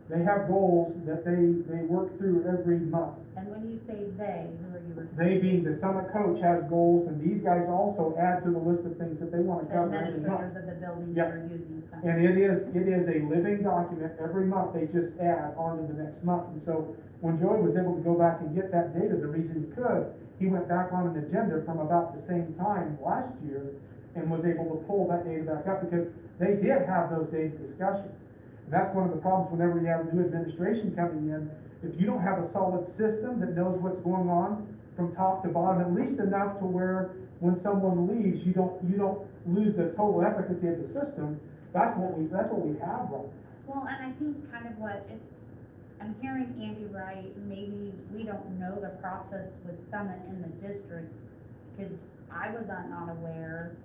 they have goals that they work through every month. And when you say they, who are you referring to? They being the summit coach has goals, and these guys also add to the list of things that they want to The cover every month. administrators of the buildings Yes. that are using summit. And it is a living document. Every month, they just add on to the next month. And so when Joey was able to go back and get that data, the reason he could, he went back on an agenda from about the same time last year and was able to pull that data back up, because they did have those data discussions. And that's one of the problems whenever you have new administration coming in. If you don't have a solid system that knows what's going on from top to bottom, at least enough to where when someone leaves, you don't lose the total efficacy of the system. That's what we have right. Well, and I think kind of what, if I'm hearing Andy right, maybe we don't know the process with Summit in the district, because I was not aware,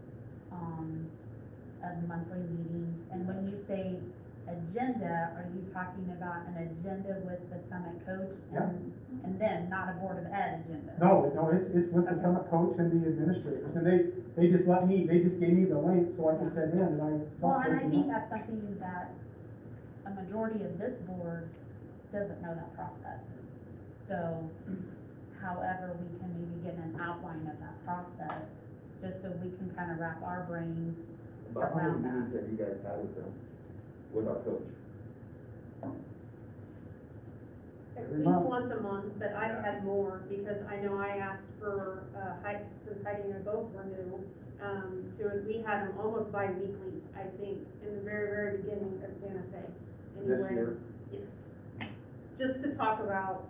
of monthly meetings, and when you say agenda, are you talking about an agenda with the Summit coach? Yeah. And then not a Board of Ed agenda? No, it's with the Okay. Summit coach and the administrators, and they just gave me the link so I could send in, and I. Well, and I think that's something that a majority of this board doesn't know that process. So, however, we can maybe get an outline of that process, just so we can kind of wrap our brains About how around many meetings that. have you guys had with them, with our coach? At Every least month. once a month, but I've had more, because I know I asked for, since Heidi and I both were new, we had them almost bi-weekly, I think, in the very, very beginning of Santa Fe. This Anyway, year? yes. Just to talk about,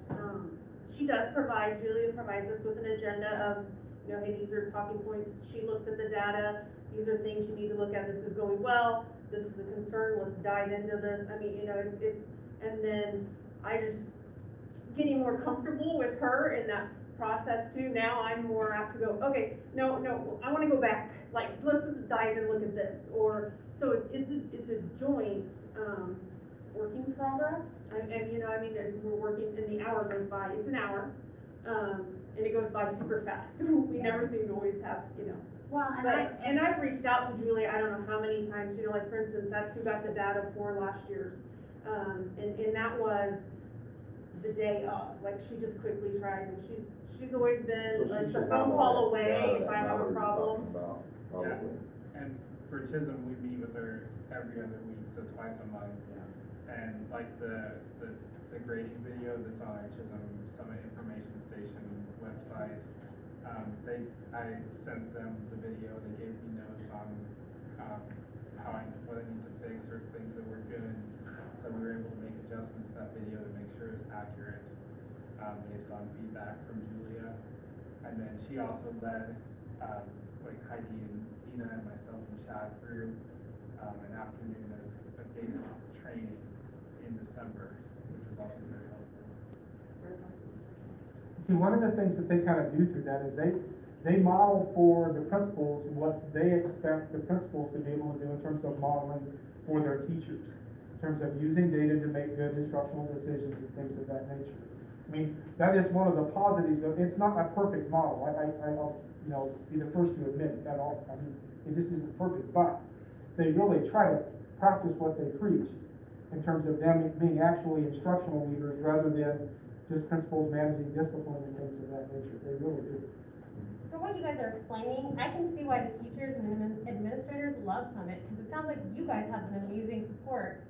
she does provide, Julia provides us with an agenda of, you know, hey, these are talking points, she looks at the data, these are things you need to look at, this is going well, this is a concern, let's dive into this, I mean, you know, it's, and then I just, getting more comfortable with her in that process too, now I'm more apt to go, okay, no, I wanna go back, like, let's just dive and look at this, or, so it's a joint, working progress, and, you know, I mean, as we're working, and the hour goes by, it's an hour, and it goes by super fast, we never seem to always have, you know. Well, And I've reached out to Julie, I don't know how many times, you know, like, for instance, that's who got the data for last year's, and that was the day of, like, she just quickly tried, and she's always been So she like should a have phone all call that away data if that I have a Valerie's problem. talking about, Probably. And for Chisholm, we meet with her every other week, so twice a month. And like the grading video that's on our Chisholm Summit Information Station website, I sent them the video, they gave me notes on, what I need to fix or things that were good. So we were able to make adjustments to that video to make sure it's accurate, based on feedback from Julia. And then she also led, like Heidi and Dina and myself and Chad through, an afternoon of data training in December, which was also very helpful. See, one of the things that they kind of do through that is they model for the principals what they expect the principals to be able to do in terms of modeling for their teachers, in terms of using data to make good instructional decisions and things of that nature. I mean, that is one of the positives of, it's not a perfect model, I'll, you know, be the first to admit it at all, I mean, it just isn't perfect, but they really try to practice what they preach in terms of them being actually instructional leaders rather than just principals managing discipline and things of that nature, they really do. From what you guys are explaining, I can see why the teachers and administrators love Summit, because it sounds like you guys have an amazing support.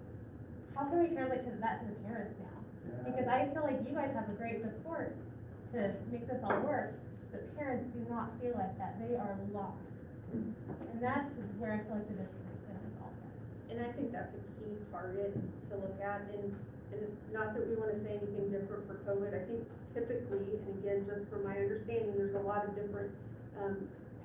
How can we translate that to the parents now? Because I feel like you guys have a great support to make this all work, but parents do not feel like that, they are lost. And that's where I feel like the disconnect is all. And I think that's a key target to look at, and it's not that we wanna say anything different for COVID, I think typically, and again, just from my understanding, there's a lot of different,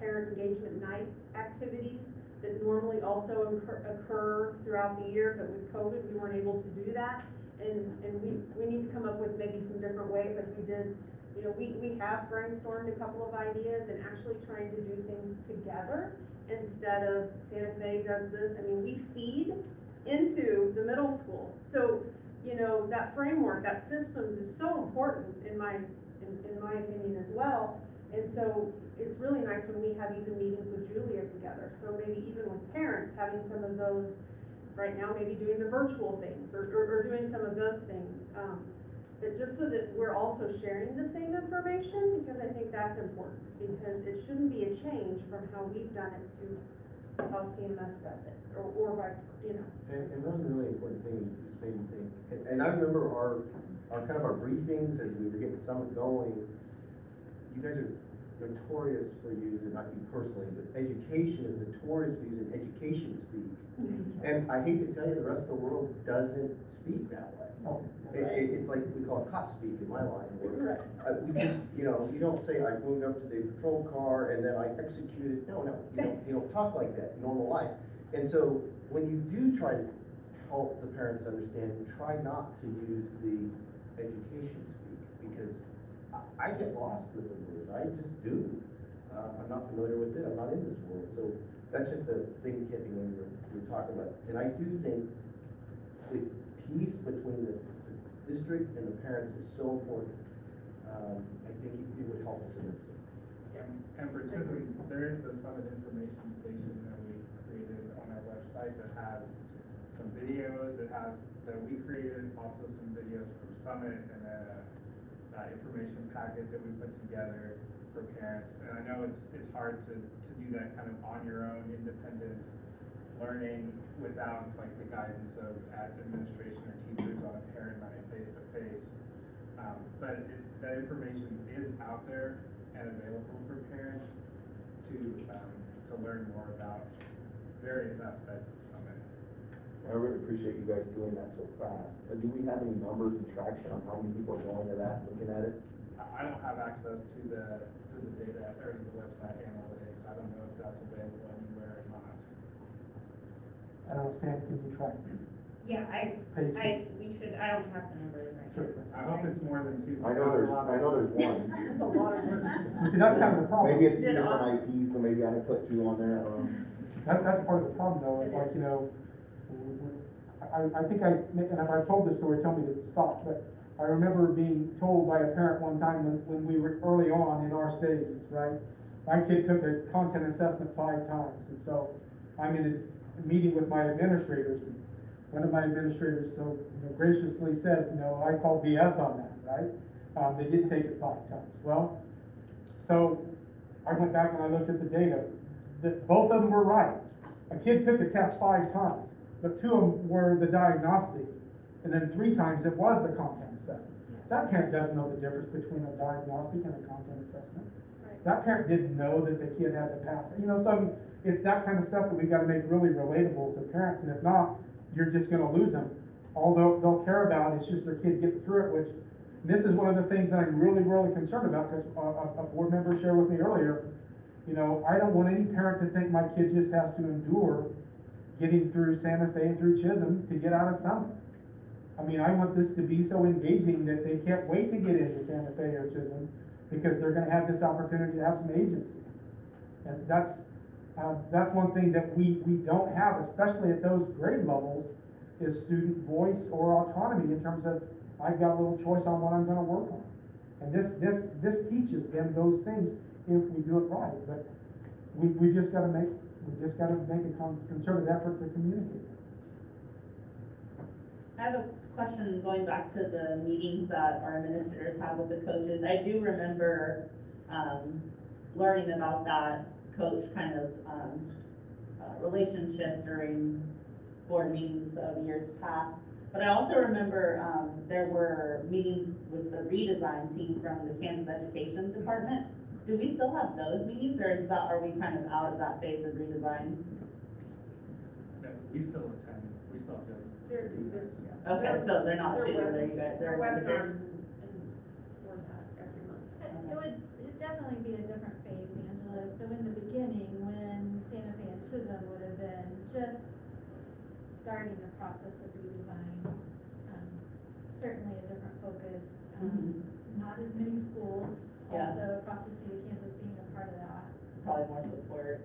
parent engagement night activities that normally also occur throughout the year, but with COVID, we weren't able to do that. And we need to come up with maybe some different ways, like we did, you know, we have brainstormed a couple of ideas and actually trying to do things together instead of Santa Fe does this, I mean, we feed into the middle school. So, you know, that framework, that systems is so important in my opinion as well. And so it's really nice when we have even meetings with Julia together. So maybe even with parents, having some of those, right now, maybe doing the virtual things or doing some of those things. But just so that we're also sharing the same information, because I think that's important, because it shouldn't be a change from how we've done it to how CMS does it, or vice, you know. And those are really important things, just made me think. And I remember our kind of our briefings as we were getting Summit going, you guys are notorious for using, not you personally, but education is notorious for using education speak. And I hate to tell you, the rest of the world doesn't speak that way. Oh, It's like, we call it cop speak in my line of work. We just, you know, you don't say, I moved up to the patrol car and then I executed, no, you don't talk like that in normal life. And so, when you do try to help the parents understand, try not to use the education speak, because I get lost with the words, I just do. I'm not familiar with it, I'm not in this world, so that's just the thing that hit me when we were talking about it. And I do think the piece between the district and the parents is so important. I think it would help us immensely. And for children, there is the Summit Information Station that we created on our website that has some videos, that we created, also some videos from Summit, and that information packet that we put together for parents. And I know it's hard to do that kind of on your own, independent learning without like the guidance of administration or teachers on a parent night face-to-face. But that information is out there and available for parents to learn more about various aspects of Summit. I really appreciate you guys doing that so fast. Do we have any numbers and traction on how many people are going to that, looking at it? I don't have access to the data or the website analytics. I don't know if that's available anywhere or not. I don't know, Sam, can you track? Yeah, I don't have the numbers right Sure. I hope it's more than two. I know there's one. That's a lot of work. See, that's kind of the problem. Maybe it's two different IPs, so maybe I didn't put two on there, That's part of the problem though, it's like, you know, I think and if I told this story, tell me to stop, but I remember being told by a parent one time when we were early on in our stages, right? My kid took a content assessment 5 times, and so I'm in a meeting with my administrators, and one of my administrators so graciously said, I call BS on that, right? They didn't take it 5 times. Well, so I went back and I looked at the data. Both of them were right. A kid took a test 5 times, but 2 of them were the diagnostic, and then 3 times it was the content assessment. That parent doesn't know the difference between a diagnostic and a content assessment. Right. That parent didn't know that the kid had to pass it. So it's that kind of stuff that we've got to make really relatable to parents, and if not, you're just gonna lose them. All they'll care about is just their kid getting through it, which, this is one of the things that I'm really, really concerned about, because a board member shared with me earlier, I don't want any parent to think my kid just has to endure getting through Santa Fe and through Chisholm to get out of Summit. I mean, I want this to be so engaging that they can't wait to get into Santa Fe or Chisholm, because they're gonna have this opportunity to have some agency. And that's one thing that we don't have, especially at those grade levels, is student voice or autonomy in terms of, I've got a little choice on what I'm gonna work on. And this teaches them those things if we do it right, but we just gotta make a concerted effort to communicate. I have a question going back to the meetings that our administrators have with the coaches. I do remember, learning about that coach kind of, relationship during board meetings of years past. But I also remember, there were meetings with the redesign team from the Kansas Education Department. Do we still have those meetings, or are we kind of out of that phase of redesign? No, we still attend, we still do. Okay, so they're not They're shooting, there you guys, Their they're. webinars and for that every month. It'd definitely be a different phase, Angela. So in the beginning, when Santa Fe and Chisholm would have been just starting the process of redesign, certainly a different focus. Not as many schools, Yeah. also across the state of Kansas being a part of that. Probably more support.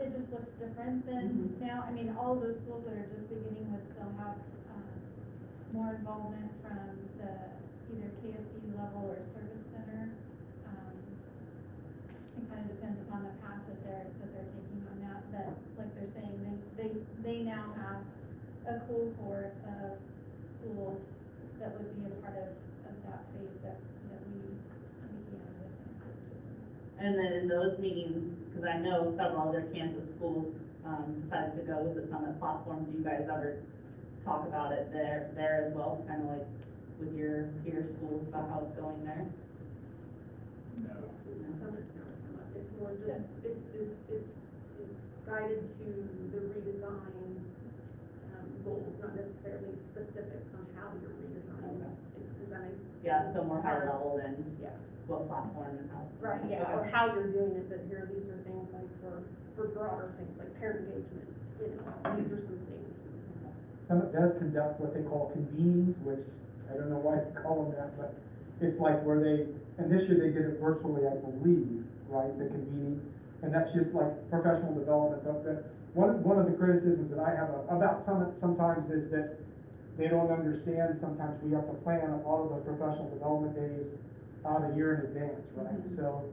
It just looks different than now. I mean, all of those schools that are just beginning would still have, more involvement from the either KSD level or service center. It kind of depends upon the path that they're taking on that, but like they're saying, they now have a cohort of schools that would be a part of that phase that we began with in Chisholm. And then in those meetings, because I know several other Kansas schools, decided to go with the Summit platform, do you guys ever talk about it there as well, kind of like with your peer schools about how it's going there? No. Summit's never come up, it's more just, it's guided to the redesign, goals, not necessarily specifics on how you're redesigning. Does that make sense? Yeah, so more high level than Yeah. what platform and how. Right, yeah, or how you're doing it, but here, these are things like for broader things, like parent engagement, these are some things. Summit does conduct what they call convenings, which, I don't know why they call them that, but it's like where and this year they did it virtually, I believe, right, the convening, and that's just like professional development. But one of the criticisms that I have about Summit sometimes is that they don't understand, sometimes we have to plan a lot of the professional development days out a year in advance, right? So,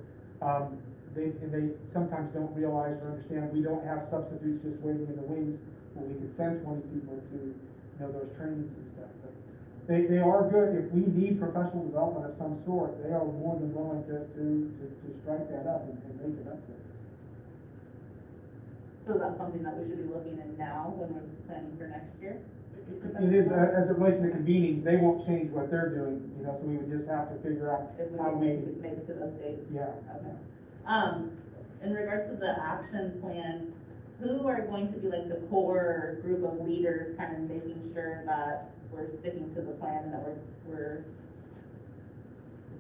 they sometimes don't realize or understand, we don't have substitutes just waiting in the wings, where we can send 20 people to, those trainings and stuff. But they are good, if we need professional development of some sort, they are more than willing to strike that up and make it up for us. So that's something that we should be looking at now when we're planning for next year? It is, as it relates to the convenings, they won't change what they're doing, so we would just have to figure out If we how can we make it to those dates? yeah. Okay. In regards to the action plan, who are going to be like the core group of leaders, kind of making sure that we're sticking to the plan and that we're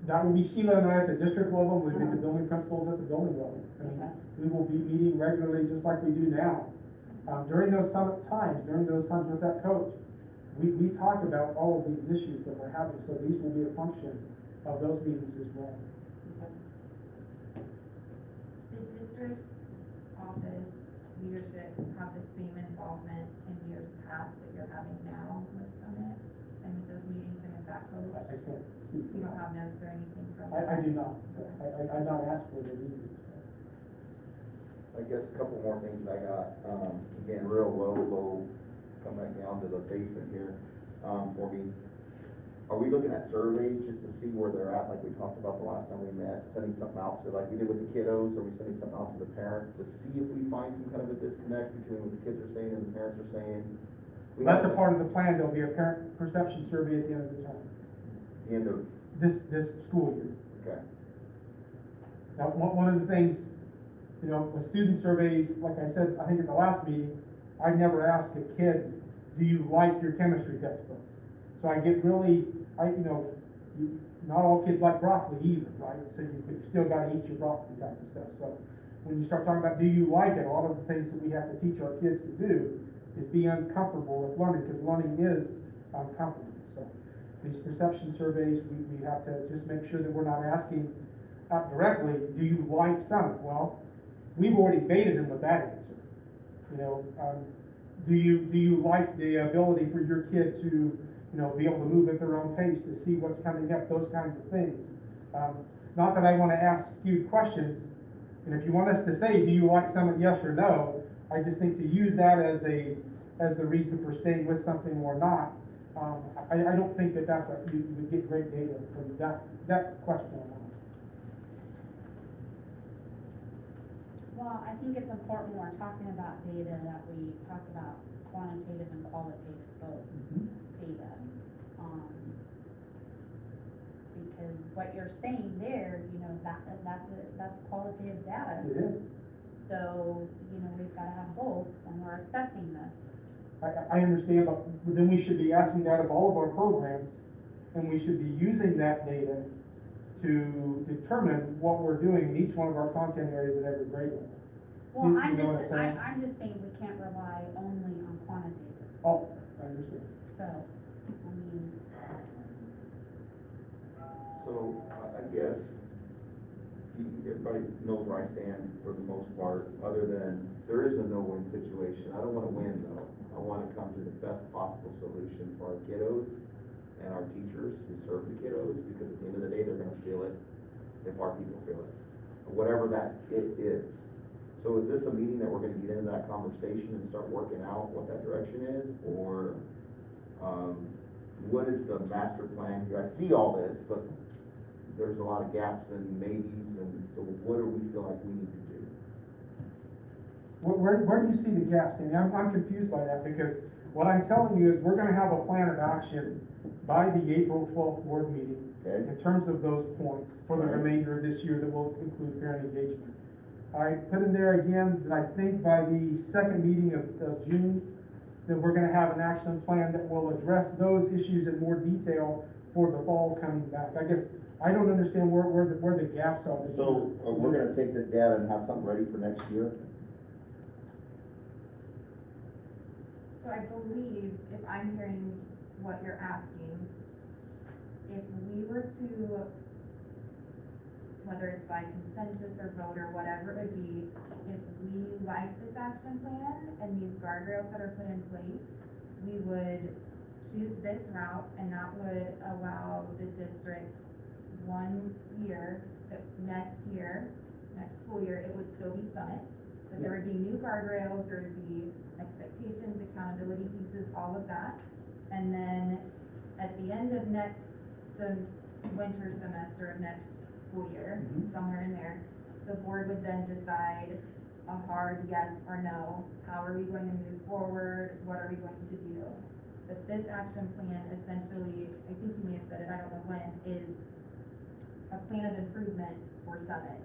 That will be Sheila and I at the district level, we'll be the building principals at the building level. I mean, Okay. we will be meeting regularly, just like we do now. During those summit times, with that coach, we talk about all of these issues that we're having, so these will be a function of those meetings as well. The district office leadership have the same involvement in years past that you're having now with Summit and with those meetings and with that coach? I can't speak You to don't that. have notes or anything from I do not. I've not asked for it either, so. I guess a couple more things I got, again, real low, come back down to the basement here, for me. Are we looking at surveys just to see where they're at, like we talked about the last time we met, sending something out to, like we did with the kiddos, are we sending something out to the parents to see if we find some kind of a disconnect between what the kids are saying and the parents are saying? That's a part of the plan, there'll be a parent perception survey at the end of the term, The end of, this school year. okay, Now, one of the things, with student surveys, like I said, I think at the last meeting, I never asked a kid, do you like your chemistry textbook? So I get really, not all kids like broccoli either, right? So you still gotta eat your broccoli type of stuff. So when you start talking about, do you like it, a lot of the things that we have to teach our kids to do is be uncomfortable with learning, because learning is uncomfortable. So these perception surveys, we have to just make sure that we're not asking directly, do you like Summit? Well, we've already baited them with that answer. Do you like the ability for your kid to, be able to move at their own pace, to see what's coming up, those kinds of things. Not that I want to ask skewed questions, and if you want us to say, do you like Summit, yes or no, I just think to use that as the reason for staying with something or not, I don't think that you would get great data from that question alone. Well, I think it's important when we're talking about data that we talk about quantitative and qualitative both data. Because what you're saying there, that's qualitative data. It is. So, we've gotta have both when we're assessing this. I understand, but then we should be asking that of all of our programs, and we should be using that data to determine what we're doing in each one of our content areas at every grade level. Well, You know what I'm saying? I'm just saying we can't rely only on quantitative. Oh, I understand. So, so I guess everybody knows where I stand for the most part, other than there is a no-win situation. I don't wanna win though. I wanna come to the best possible solution for our kiddos and our teachers who serve the kiddos, because at the end of the day, they're gonna feel it if our people feel it, whatever that it is. So is this a meeting that we're gonna get into that conversation and start working out what that direction is, or, what is the master plan here? I see all this, but there's a lot of gaps and maybes, and so what do we feel like we need to do? Where do you see the gaps, Danny? I'm confused by that, because what I'm telling you is we're gonna have a plan of action by the April 12th board meeting Okay. in terms of those points for the Right. remainder of this year that will include parent engagement. I put in there again that I think by the second meeting of June, that we're gonna have an action plan that will address those issues in more detail for the fall coming back. I guess, I don't understand where the gaps are. So, we're gonna take this data and have something ready for next year? So So I believe, if I'm hearing what you're asking, if we were to, whether it's by consensus or vote or whatever it would be, if we like this action plan and these guardrails that are put in place, we would choose this route, and that would allow the district 1 year, that next school year, it would still be Summit, but there would be new guardrails, there would be expectations, accountability pieces, all of that. And then at the end of the winter semester of next school year, somewhere in there, the board would then decide a hard yes or no. How are we going to move forward? What are we going to do? But this action plan essentially, I think you may have said it, I don't know when, is a plan of improvement for Summit.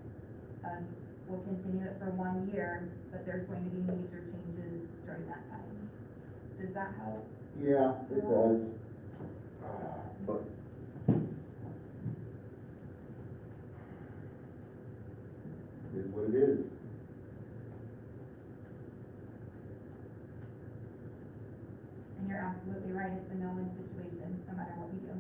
We'll continue it for 1 year, but there's going to be major changes during that time. Does that help? Yeah, it does. But it is what it is. And you're absolutely right, it's a no-win situation, no matter what we do.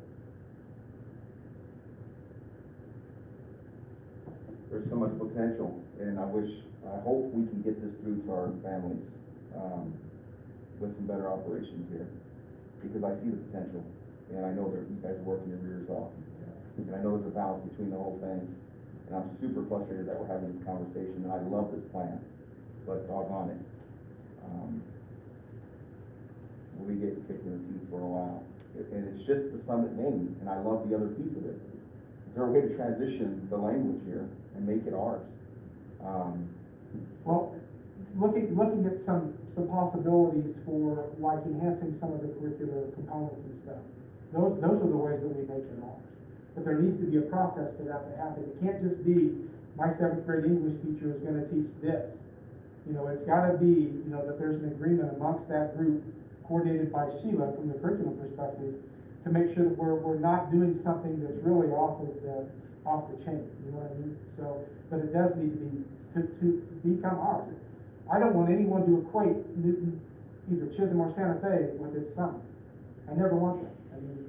There's so much potential, and I hope we can get this through to our families, with some better operations here, because I see the potential, and I know that you guys are working your rears off, and I know there's a balance between the whole thing, and I'm super frustrated that we're having this conversation, and I love this plan, but doggone it. We'll be getting kicked in the teeth for a while, and it's just the Summit name, and I love the other piece of it. Is there a way to transition the language here and make it ours? Well, looking at some possibilities for like enhancing some of the curricular components and stuff. Those are the ways that we make it ours. But there needs to be a process for that to happen. It can't just be, my 7th grade English teacher is gonna teach this. You know, it's gotta be, you know, that there's an agreement amongst that group, coordinated by Sheila from the curriculum perspective, to make sure that we're not doing something that's really off the chain, you know what I mean? So, but it does need to become ours. I don't want anyone to equate Newton, either Chisholm or Santa Fe with its Summit. I never want that. I mean,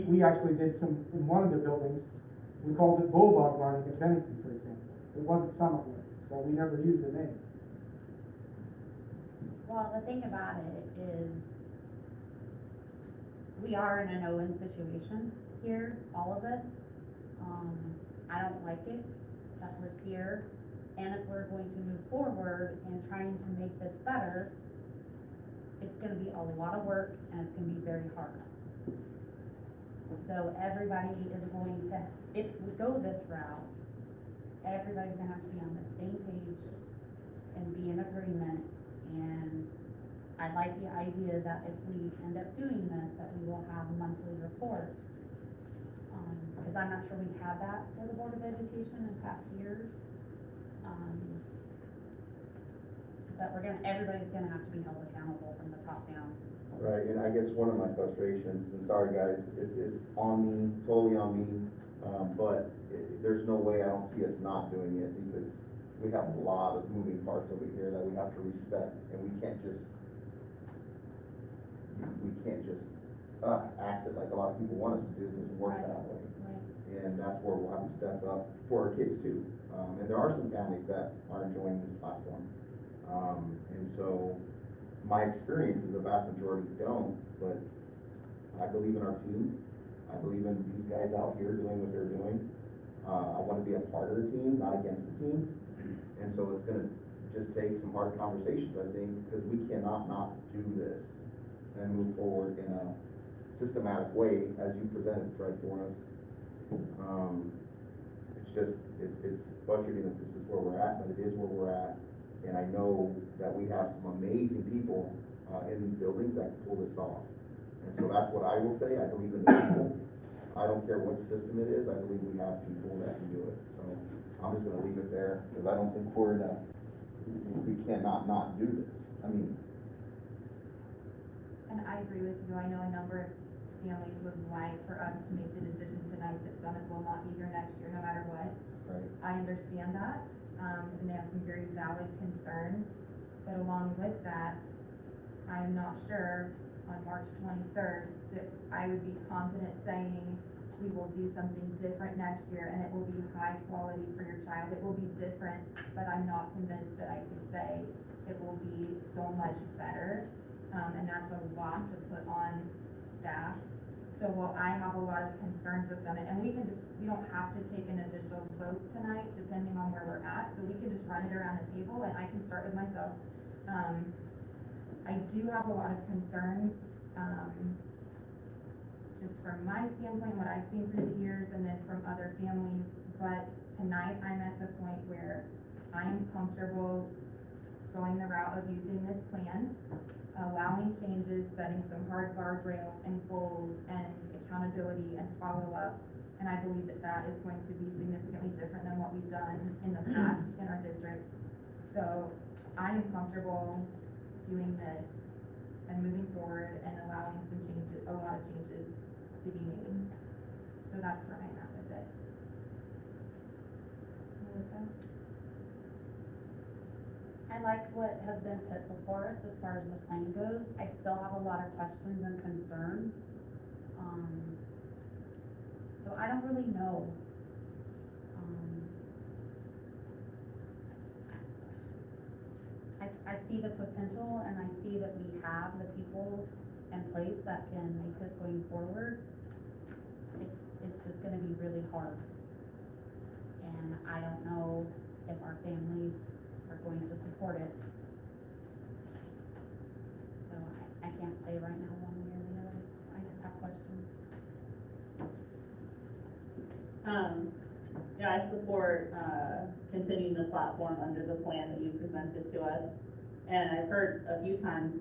we actually did in one of the buildings, we called it Bulldog Learning at Bennington, for example. It wasn't Summit Learning, so we never used the name. Well, the thing about it is, we are in a no-win situation here, all of us. I don't like it that we're here, and if we're going to move forward and trying to make this better, it's gonna be a lot of work, and it's gonna be very hard. So everybody is going to, if we go this route, everybody's gonna have to be on the same page and be in agreement, and I like the idea that if we end up doing this, that we will have monthly reports. Because I'm not sure we've had that for the Board of Education in past years. But everybody's gonna have to be held accountable from the top down. Right, and I guess one of my frustrations, and sorry guys, it's on me, totally on me, but there's no way I don't see us not doing it, because we have a lot of moving parts over here that we have to respect, and we can't just act it like a lot of people want us to do. It doesn't work that way. Right. And that's where we'll have to step up for our kids too. And there are some families that are enjoying this platform. And so my experience is the vast majority don't, but I believe in our team. I believe in these guys out here doing what they're doing. I want to be a part of the team, not against the team. And so it's gonna just take some hard conversations, I think, because we cannot not do this and move forward in a systematic way as you presented, Fred, for us. It's frustrating that this is where we're at, but it is where we're at. And I know that we have some amazing people in these buildings that can pull this off. And so that's what I will say. I believe in the people. I don't care what system it is. I believe we have people that can do it. So I'm just gonna leave it there, because I don't think we cannot not do this. I mean, And I agree with you, I know a number of families would like for us to make the decision tonight that Summit will not be here next year, no matter what. right. I understand that, and they have some very valid concerns, but along with that, I'm not sure on March 23rd that I would be confident saying we will do something different next year and it will be high quality for your child. It will be different, but I'm not convinced that I can say it will be so much better. And that's a lot to put on staff. So while I have a lot of concerns with Summit, and we don't have to take an official vote tonight, depending on where we're at, so we can just run it around the table, and I can start with myself. I do have a lot of concerns, just from my standpoint, what I've seen through the years, and then from other families, but tonight I'm at the point where I am comfortable going the route of using this plan, allowing changes, setting some hard guardrails and goals and accountability and follow-up. And I believe that that is going to be significantly different than what we've done in the past in our district. So I am comfortable doing this and moving forward and allowing some changes, a lot of changes to be made. So that's where I'm at with it. Melissa? I like what has been put before us as far as the plan goes. I still have a lot of questions and concerns. So I don't really know. I see the potential and I see that we have the people in place that can make this going forward. It's just gonna be really hard. And I don't know if our families are going to support it. So I can't say right now one way or the other. I just have questions. Yeah, I support, continuing the platform under the plan that you presented to us. And I've heard a few times,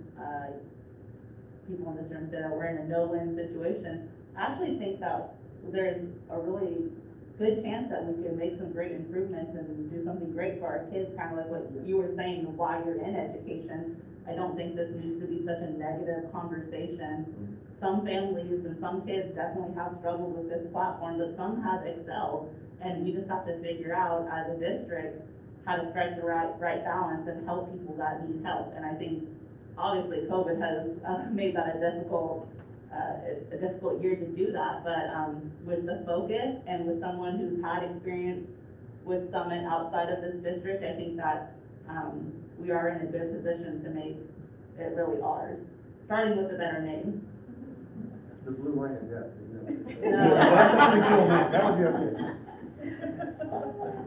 people in this room say that we're in a no-win situation. I actually think that there's a really good chance that we can make some great improvements and do something great for our kids, kind of like what you were saying, why you're in education. I don't think this needs to be such a negative conversation. Some families and some kids definitely have struggled with this platform, but some have excelled. And we just have to figure out as a district how to strike the right balance and help people that need help. And I think obviously COVID has made that a difficult year to do that, but with the focus and with someone who's had experience with Summit outside of this district, I think that we are in a good position to make it really ours, starting with a better name. The blue line of death, isn't it? No. That's a pretty cool name, that would be okay.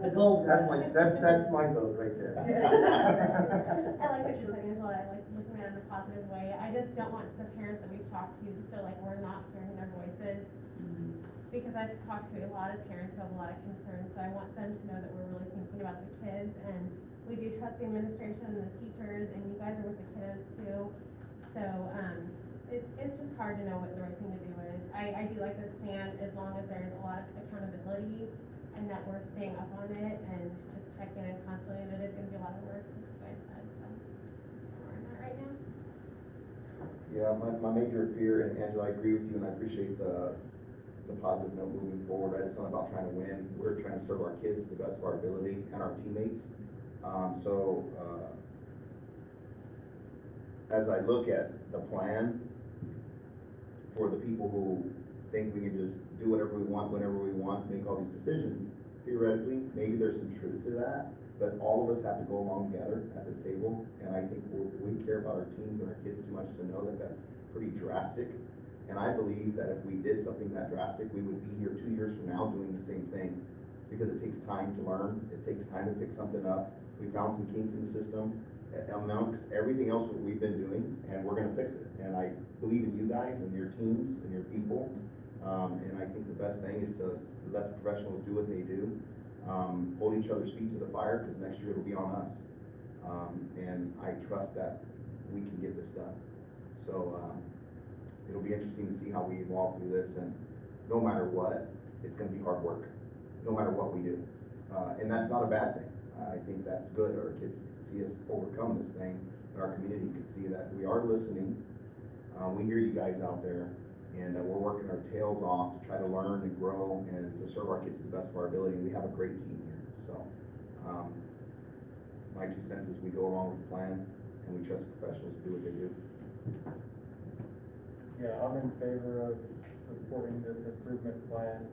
The gold. That's my vote right there. I like what you're saying, Angela. I like looking at it in a positive way. I just don't want the parents that we've talked to feel like we're not hearing their voices. Because I've talked to a lot of parents who have a lot of concerns, so I want them to know that we're really thinking about the kids, and we do trust the administration and the teachers, and you guys are with the kiddos too. So, it's just hard to know what the right thing to do is. I do like this plan as long as there's a lot of accountability and that we're staying up on it and just checking in constantly, and it is gonna be a lot of work, as you guys said, so we're in that right now. Yeah, my major fear, and Angela, I agree with you, and I appreciate the positive note moving forward, right? It's not about trying to win, we're trying to serve our kids to the best of our ability and our teammates. As I look at the plan, for the people who think we can just do whatever we want, whenever we want, make all these decisions, theoretically, maybe there's some truth to that, but all of us have to go along together at this table, and I think we care about our teams and our kids too much to know that that's pretty drastic. And I believe that if we did something that drastic, we would be here 2 years from now doing the same thing, because it takes time to learn, it takes time to pick something up. We found some kinks in the system, amongst everything else that we've been doing, and we're gonna fix it. And I believe in you guys and your teams and your people, and I think the best thing is to let the professionals do what they do, hold each other's feet to the fire, because next year it'll be on us. And I trust that we can get this done. So it'll be interesting to see how we evolve through this, and no matter what, it's gonna be hard work, no matter what we do. And that's not a bad thing. I think that's good. Our kids see us overcome this thing, and our community can see that we are listening. We hear you guys out there, and we're working our tails off to try to learn and grow and to serve our kids to the best of our ability, and we have a great team here. So my 2 cents is we go along with the plan, and we trust the professionals to do what they do. Yeah, I'm in favor of supporting this improvement plan.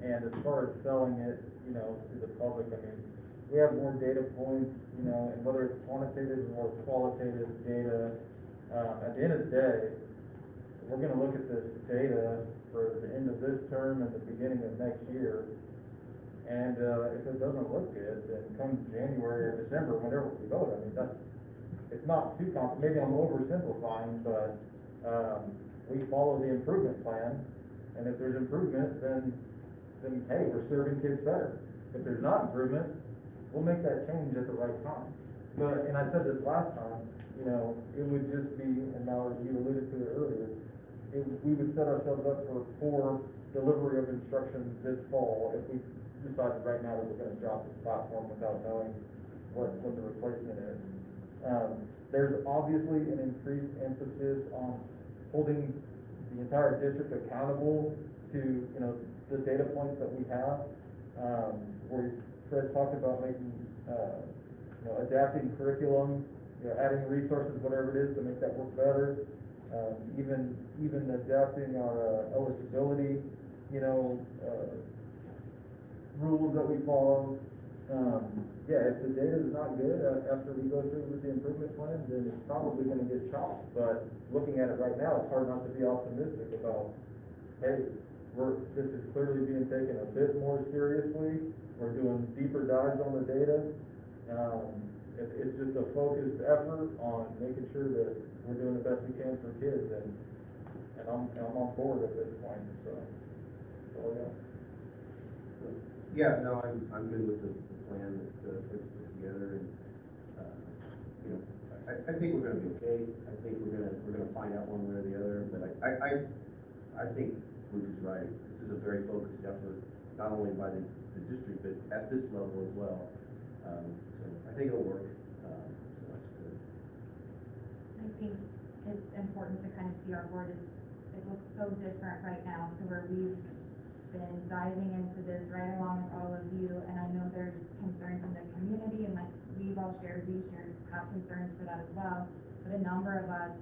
And as far as selling it, to the public, I mean, we have more data points, and whether it's quantitative or qualitative data, at the end of the day, we're gonna look at this data for the end of this term and the beginning of next year. And, if it doesn't look good, then come January or December, whenever we vote, I mean, it's not too maybe I'm oversimplifying, but, we follow the improvement plan, and if there's improvement, then hey, we're serving kids better. If there's not improvement, we'll make that change at the right time. But, and I said this last time, it would just be, and now you alluded to it earlier, we would set ourselves up for poor delivery of instruction this fall if we decided right now that we're gonna drop this platform without knowing what the replacement is. There's obviously an increased emphasis on holding the entire district accountable to, the data points that we have. Where Fred talked about making, adapting curriculum, adding resources, whatever it is, to make that work better. Even adapting our eligibility, rules that we follow. If the data is not good after we go through with the improvement plan, then it's probably gonna get chopped. But looking at it right now, it's hard not to be optimistic about, hey, this is clearly being taken a bit more seriously. We're doing deeper dives on the data. It's just a focused effort on making sure that we're doing the best we can for kids, and I'm on board at this point, so yeah. Yeah, no, I'm good with the plan that Fritz put together, and, I think we're gonna be okay. I think we're gonna find out one way or the other, but I think Luke is right. This is a very focused effort, not only by the district, but at this level as well. So I think it'll work, so that's good. I think it's important to kind of see our board it looks so different right now to where we've been diving into this right along with all of you, and I know there's concerns in the community, and like we have concerns for that as well, but a number of us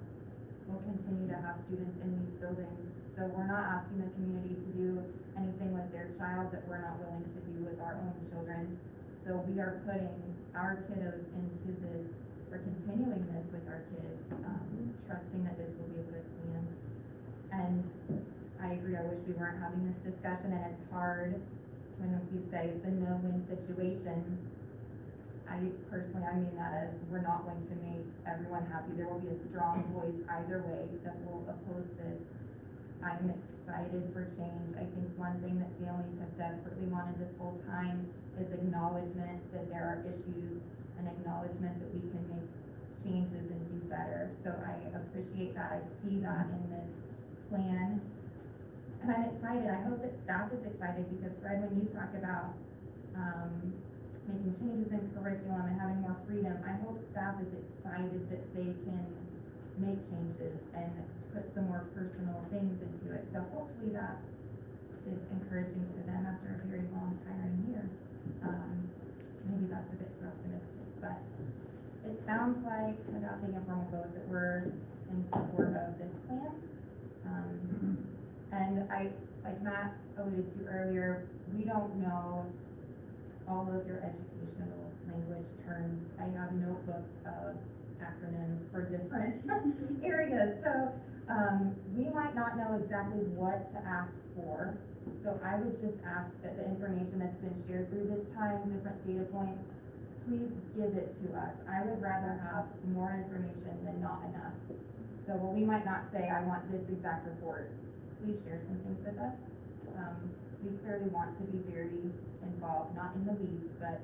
will continue to have students in these buildings, so we're not asking the community to do anything with their child that we're not willing to do with our own children. So we are putting our kiddos into this, we're continuing this with our kids, trusting that this will be a good plan. And I agree, I wish we weren't having this discussion, and it's hard when we say it's a no-win situation. I mean that as we're not going to make everyone happy. There will be a strong voice either way that will oppose this. I'm excited for change. I think one thing that families have desperately wanted this whole time is acknowledgement that there are issues, and acknowledgement that we can make changes and do better. So I appreciate that. I see that in this plan. And I'm excited. I hope that staff is excited, because Fred, when you talk about making changes in curriculum and having more freedom, I hope staff is excited that they can make changes and put some more personal things into it. So hopefully that is encouraging to them after a very long, tiring year. Maybe that's a bit too optimistic, but it sounds like, without taking a formal vote, that we're in support of this plan. And like Matt alluded to earlier, we don't know all of your educational language terms. I have notebooks of acronyms for different areas, so we might not know exactly what to ask for. So I would just ask that the information that's been shared through this time, different data points, please give it to us. I would rather have more information than not enough. So while we might not say, I want this exact report, please share some things with us. We clearly want to be very involved, not in the weeds, but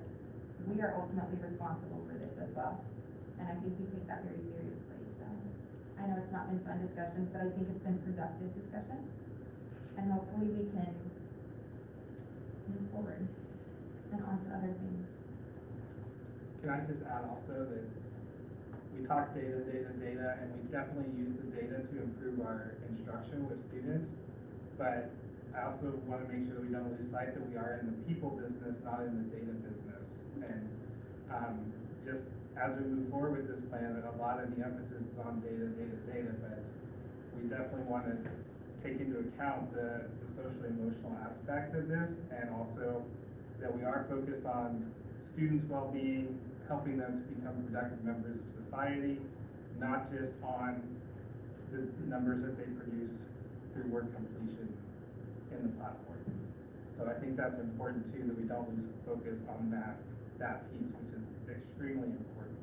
we are ultimately responsible for this as well. And I think we take that very seriously. So I know it's not been fun discussions, but I think it's been productive discussions. And hopefully we can move forward and on to other things. Can I just add also that we talk data, and we definitely use the data to improve our instruction with students, but I also want to make sure that we don't lose sight that we are in the people business, not in the data business. And just as we move forward with this plan, that a lot of the emphasis is on data, but we definitely want to take into account the social emotional aspect of this, and also that we are focused on students' well-being, helping them to become productive members of society, not just on the numbers that they produce through work completion in the platform. So I think that's important too, that we don't lose focus on that piece, which is extremely important.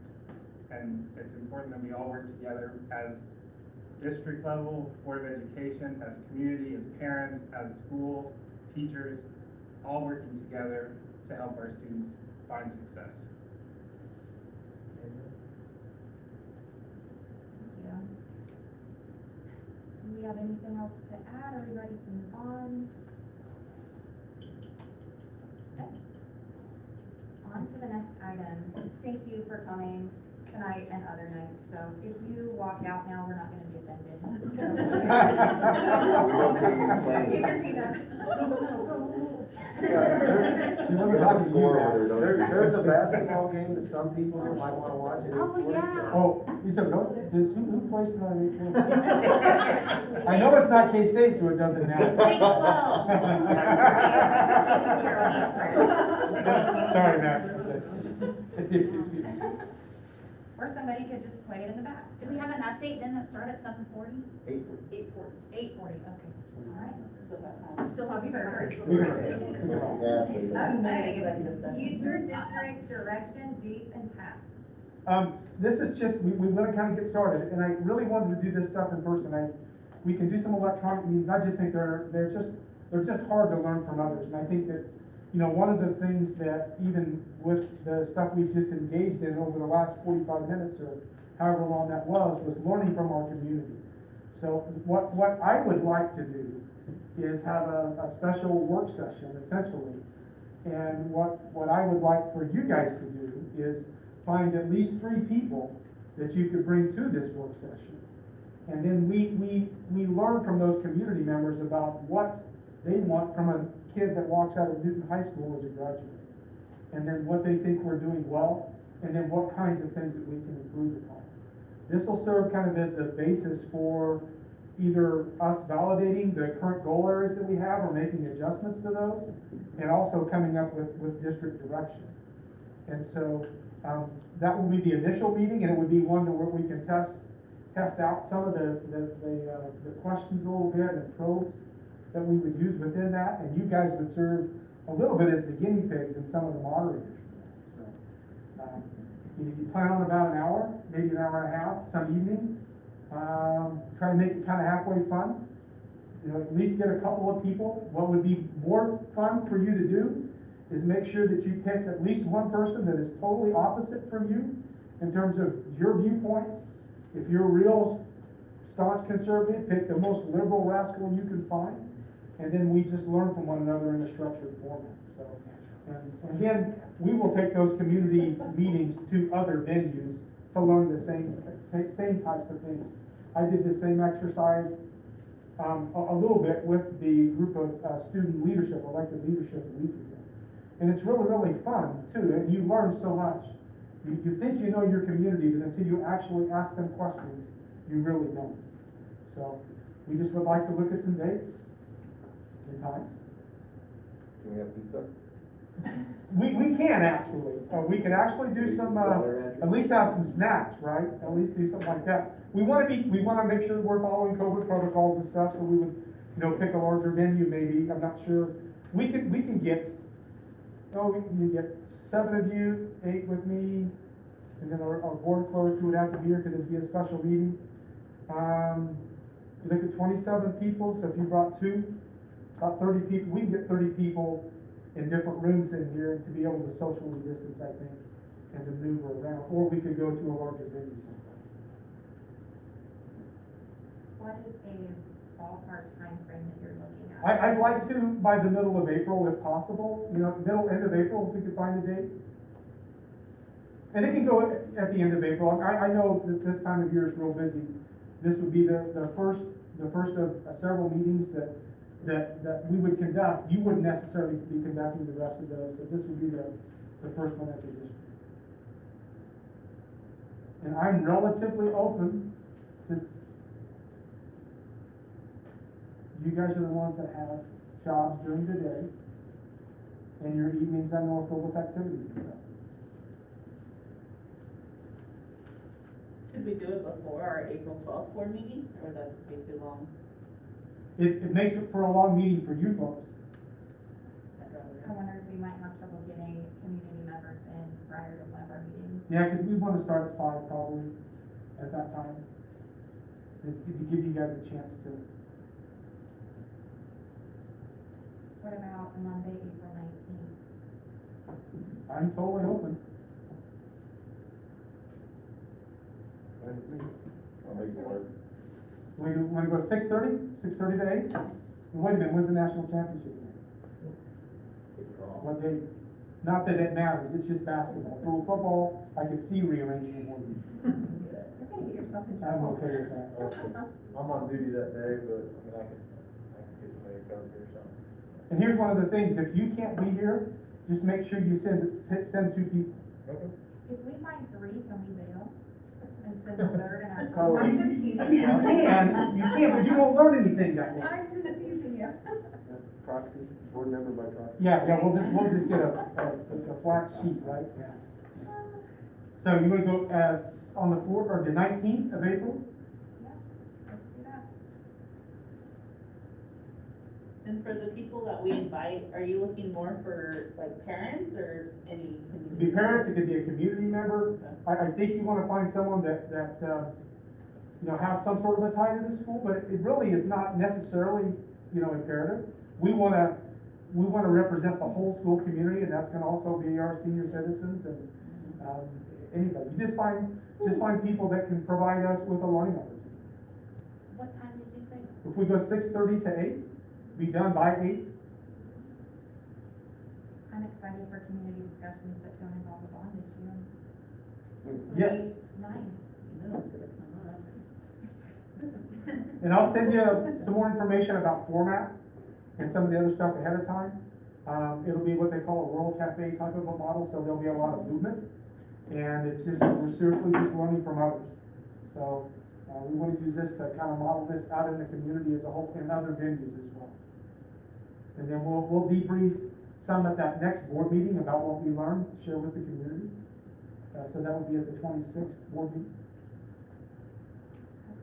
And it's important that we all work together as district level, Board of Education, as community, as parents, as school, teachers, all working together to help our students find success. Thank you. Do we have anything else to add? Are we ready to move on? Okay. On to the next item. Thank you for coming tonight and other nights. So if you walk out now, we're not gonna be offended. You can see that. There's a basketball game that some people might wanna watch at 8:40. yeah. Oh, you said, no, who plays tonight? I know it's not K-State, so it doesn't matter. Sorry, Matt. Or somebody could just play it in the back. Do we have an update then that start at 7:40? 8:40. 8:40, okay. All right. Still have. We better hurry. Yeah. Okay, future district direction, dates and tasks. This is just, we want to kind of get started, and I really wanted to do this stuff in person. We can do some electronic meetings. I just think they're just hard to learn from others. And I think that, you know, one of the things that even with the stuff we've just engaged in over the last 45 minutes or however long that was learning from our community. So what I would like to do is have a special work session, essentially. And what I would like for you guys to do is find at least 3 people that you could bring to this work session. And then we learn from those community members about what they want from a kid that walks out of Newton High School as a graduate. And then what they think we're doing well, and then what kinds of things that we can improve upon. This will serve kind of as the basis for either us validating the current goal areas that we have or making adjustments to those, and also coming up with district direction. And so that will be the initial meeting, and it would be one where we can test out some of the questions a little bit and probes that we would use within that, and you guys would serve a little bit as the guinea pigs and some of the moderators for that. So you plan on about an hour, maybe an hour and a half, some evening. Try to make it kind of halfway fun. You know, at least get a couple of people. What would be more fun for you to do is make sure that you pick at least one person that is totally opposite from you in terms of your viewpoints. If you're real staunch conservative, pick the most liberal rascal you can find, and then we just learn from one another in a structured format. So, and again, we will take those community meetings to other venues to learn the same types of things. I did the same exercise a little bit with the group of student leadership, elected leadership a week ago. And it's really, really fun too, and you learn so much. You think you know your community, but until you actually ask them questions, you really don't. So we just would like to look at some dates and times. Can we have pizza? We can actually. We can actually do some, at least have some snacks, right? At least do something like that. We want to make sure we're following COVID protocols and stuff, so we would, you know, pick a larger venue maybe. I'm not sure. We can get 7 of you, 8 with me, and then our board clerk who would have to be here because it'd be a special meeting. You look at 27 people, so if you brought 2, about 30 people, we can get 30 people in different rooms in here to be able to socially distance, I think, and to maneuver around, or we could go to a larger venue someplace. What is a ballpark timeframe that you're looking at? I'd like to by the middle of April if possible, you know, end of April if we could find a date. And it can go at the end of April. I know that this time of year is real busy. This would be the first of several meetings that we would conduct. You wouldn't necessarily be conducting the rest of those, but this would be the first one as a district. And I'm relatively open, since you guys are the ones that have jobs during the day, and your evenings I know are filled with activities and stuff. Could we do it before our April 12th board meeting, or would that just be too long? It makes it for a long meeting for you folks. I'd rather- I wonder if we might have trouble getting community members in prior to one of our meetings. Yeah, because we want to start at 5 probably at that time. To give you guys a chance to, What about Monday, April 19th? I'm totally open. I'll make it work. We want to go 6:30? 6:30 to 8? Wait a minute, when's the national championship game? Good call. What day? Not that it matters, it's just basketball. For football, I could see rearranging the board meeting. You're gonna get yourself in I'm trouble. okay with that. I'm on duty that day, but, I mean, I can get somebody to cover me or something. And here's one of the things, if you can't be here, just make sure you send 2 people. Okay. If we find 3, can we bail? And send the third and our, Call I'm it. just teasing You you. can, but you won't learn anything that way. I'm just teasing you. Proxy, board member by proxy. Yeah, we'll just get a flat sheet, right? Yeah. So you wanna go as, on the 4th, or the 19th of April? Yeah, let's do that. And for the people that we invite, are you looking more for like parents or any? It could be parents, it could be a community member. I think you wanna find someone that, you know, has some sort of a tie to the school, but it really is not necessarily, you know, imperative. We wanna represent the whole school community, and that's gonna also be our senior citizens and, anybody. You just find people that can provide us with a learning opportunity. What time did you say? If we go 6:30 to 8, be done by 8. I'm excited for community discussions that don't involve a bond issue. Yes. Nice. You know it's gonna come up. And I'll send you some more information about format and some of the other stuff ahead of time. It'll be what they call a World Cafe type of a model, so there'll be a lot of movement. And it's just, we're seriously just learning from others. So, we want to use this to kind of model this out in the community as a whole, in other venues as well. And then we'll debrief some at that next board meeting about what we learned, share with the community. So that will be at the 26th board meeting.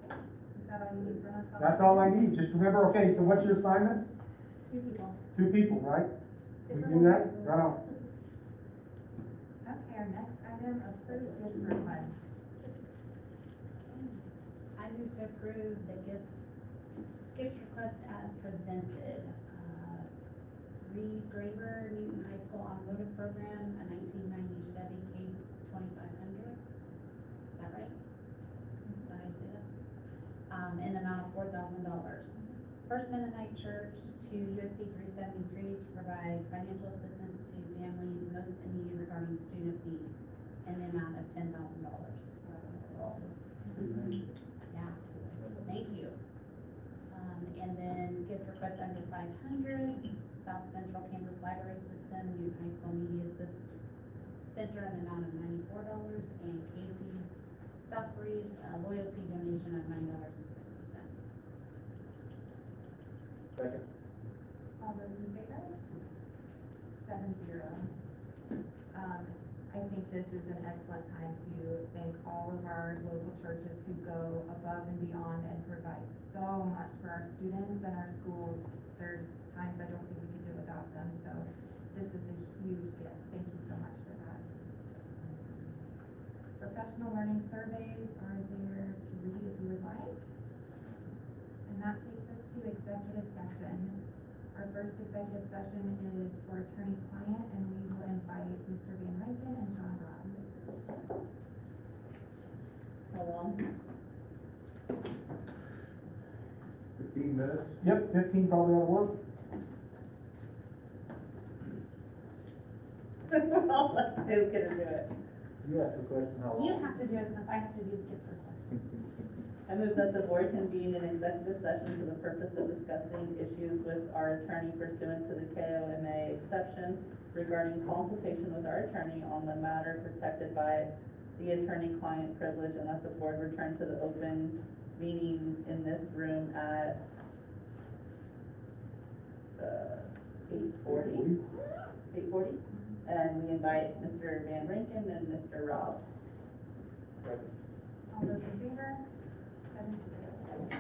Okay. Is that all you need from us? That's all I need. Just remember, okay, so what's your assignment? 2 people. 2 people, right? We do that? Right on. Okay, our next item, approved gift request. I move to approve the gift request as presented. Reed Graver, Newton High School Automotive Program, a 1990 Chevy K 2500. Is that right? Did I say that? In the amount of $4,000. First Mennonite Church to USD 373 to provide financial assistance to families most in need regarding student fees in the amount of $10,000. Yeah, thank you. And then gift request under 500, South Central Kansas Library System, Newton High School Media Center in the amount of $94, and Casey's South Breeze loyalty donation of $9.60. Second. All those in favor? 7-0. I think this is an excellent time to thank all of our local churches who go above and beyond and provide so much for our students and our schools. There's times I don't think we could do without them, so this is a huge gift. Thank you so much for that. Professional learning surveys are there to read if you would like. And that takes us to executive session. Our first executive session is for attorney-client, and we will invite Mr. Van Ryken and John Robb. How long? 15 minutes? Yep, 15 probably ought to work. I'll let Sue get into it. You asked the question, how long? You have to do it since I have to do the gift request. I move that the board convene an executive session for the purpose of discussing issues with our attorney pursuant to the KOMA exception regarding consultation with our attorney on the matter protected by the attorney-client privilege, and that the board return to the open meeting in this room at, 8:40? And we invite Mr. Van Rankin and Mr. Rob. All those in favor? 7-0.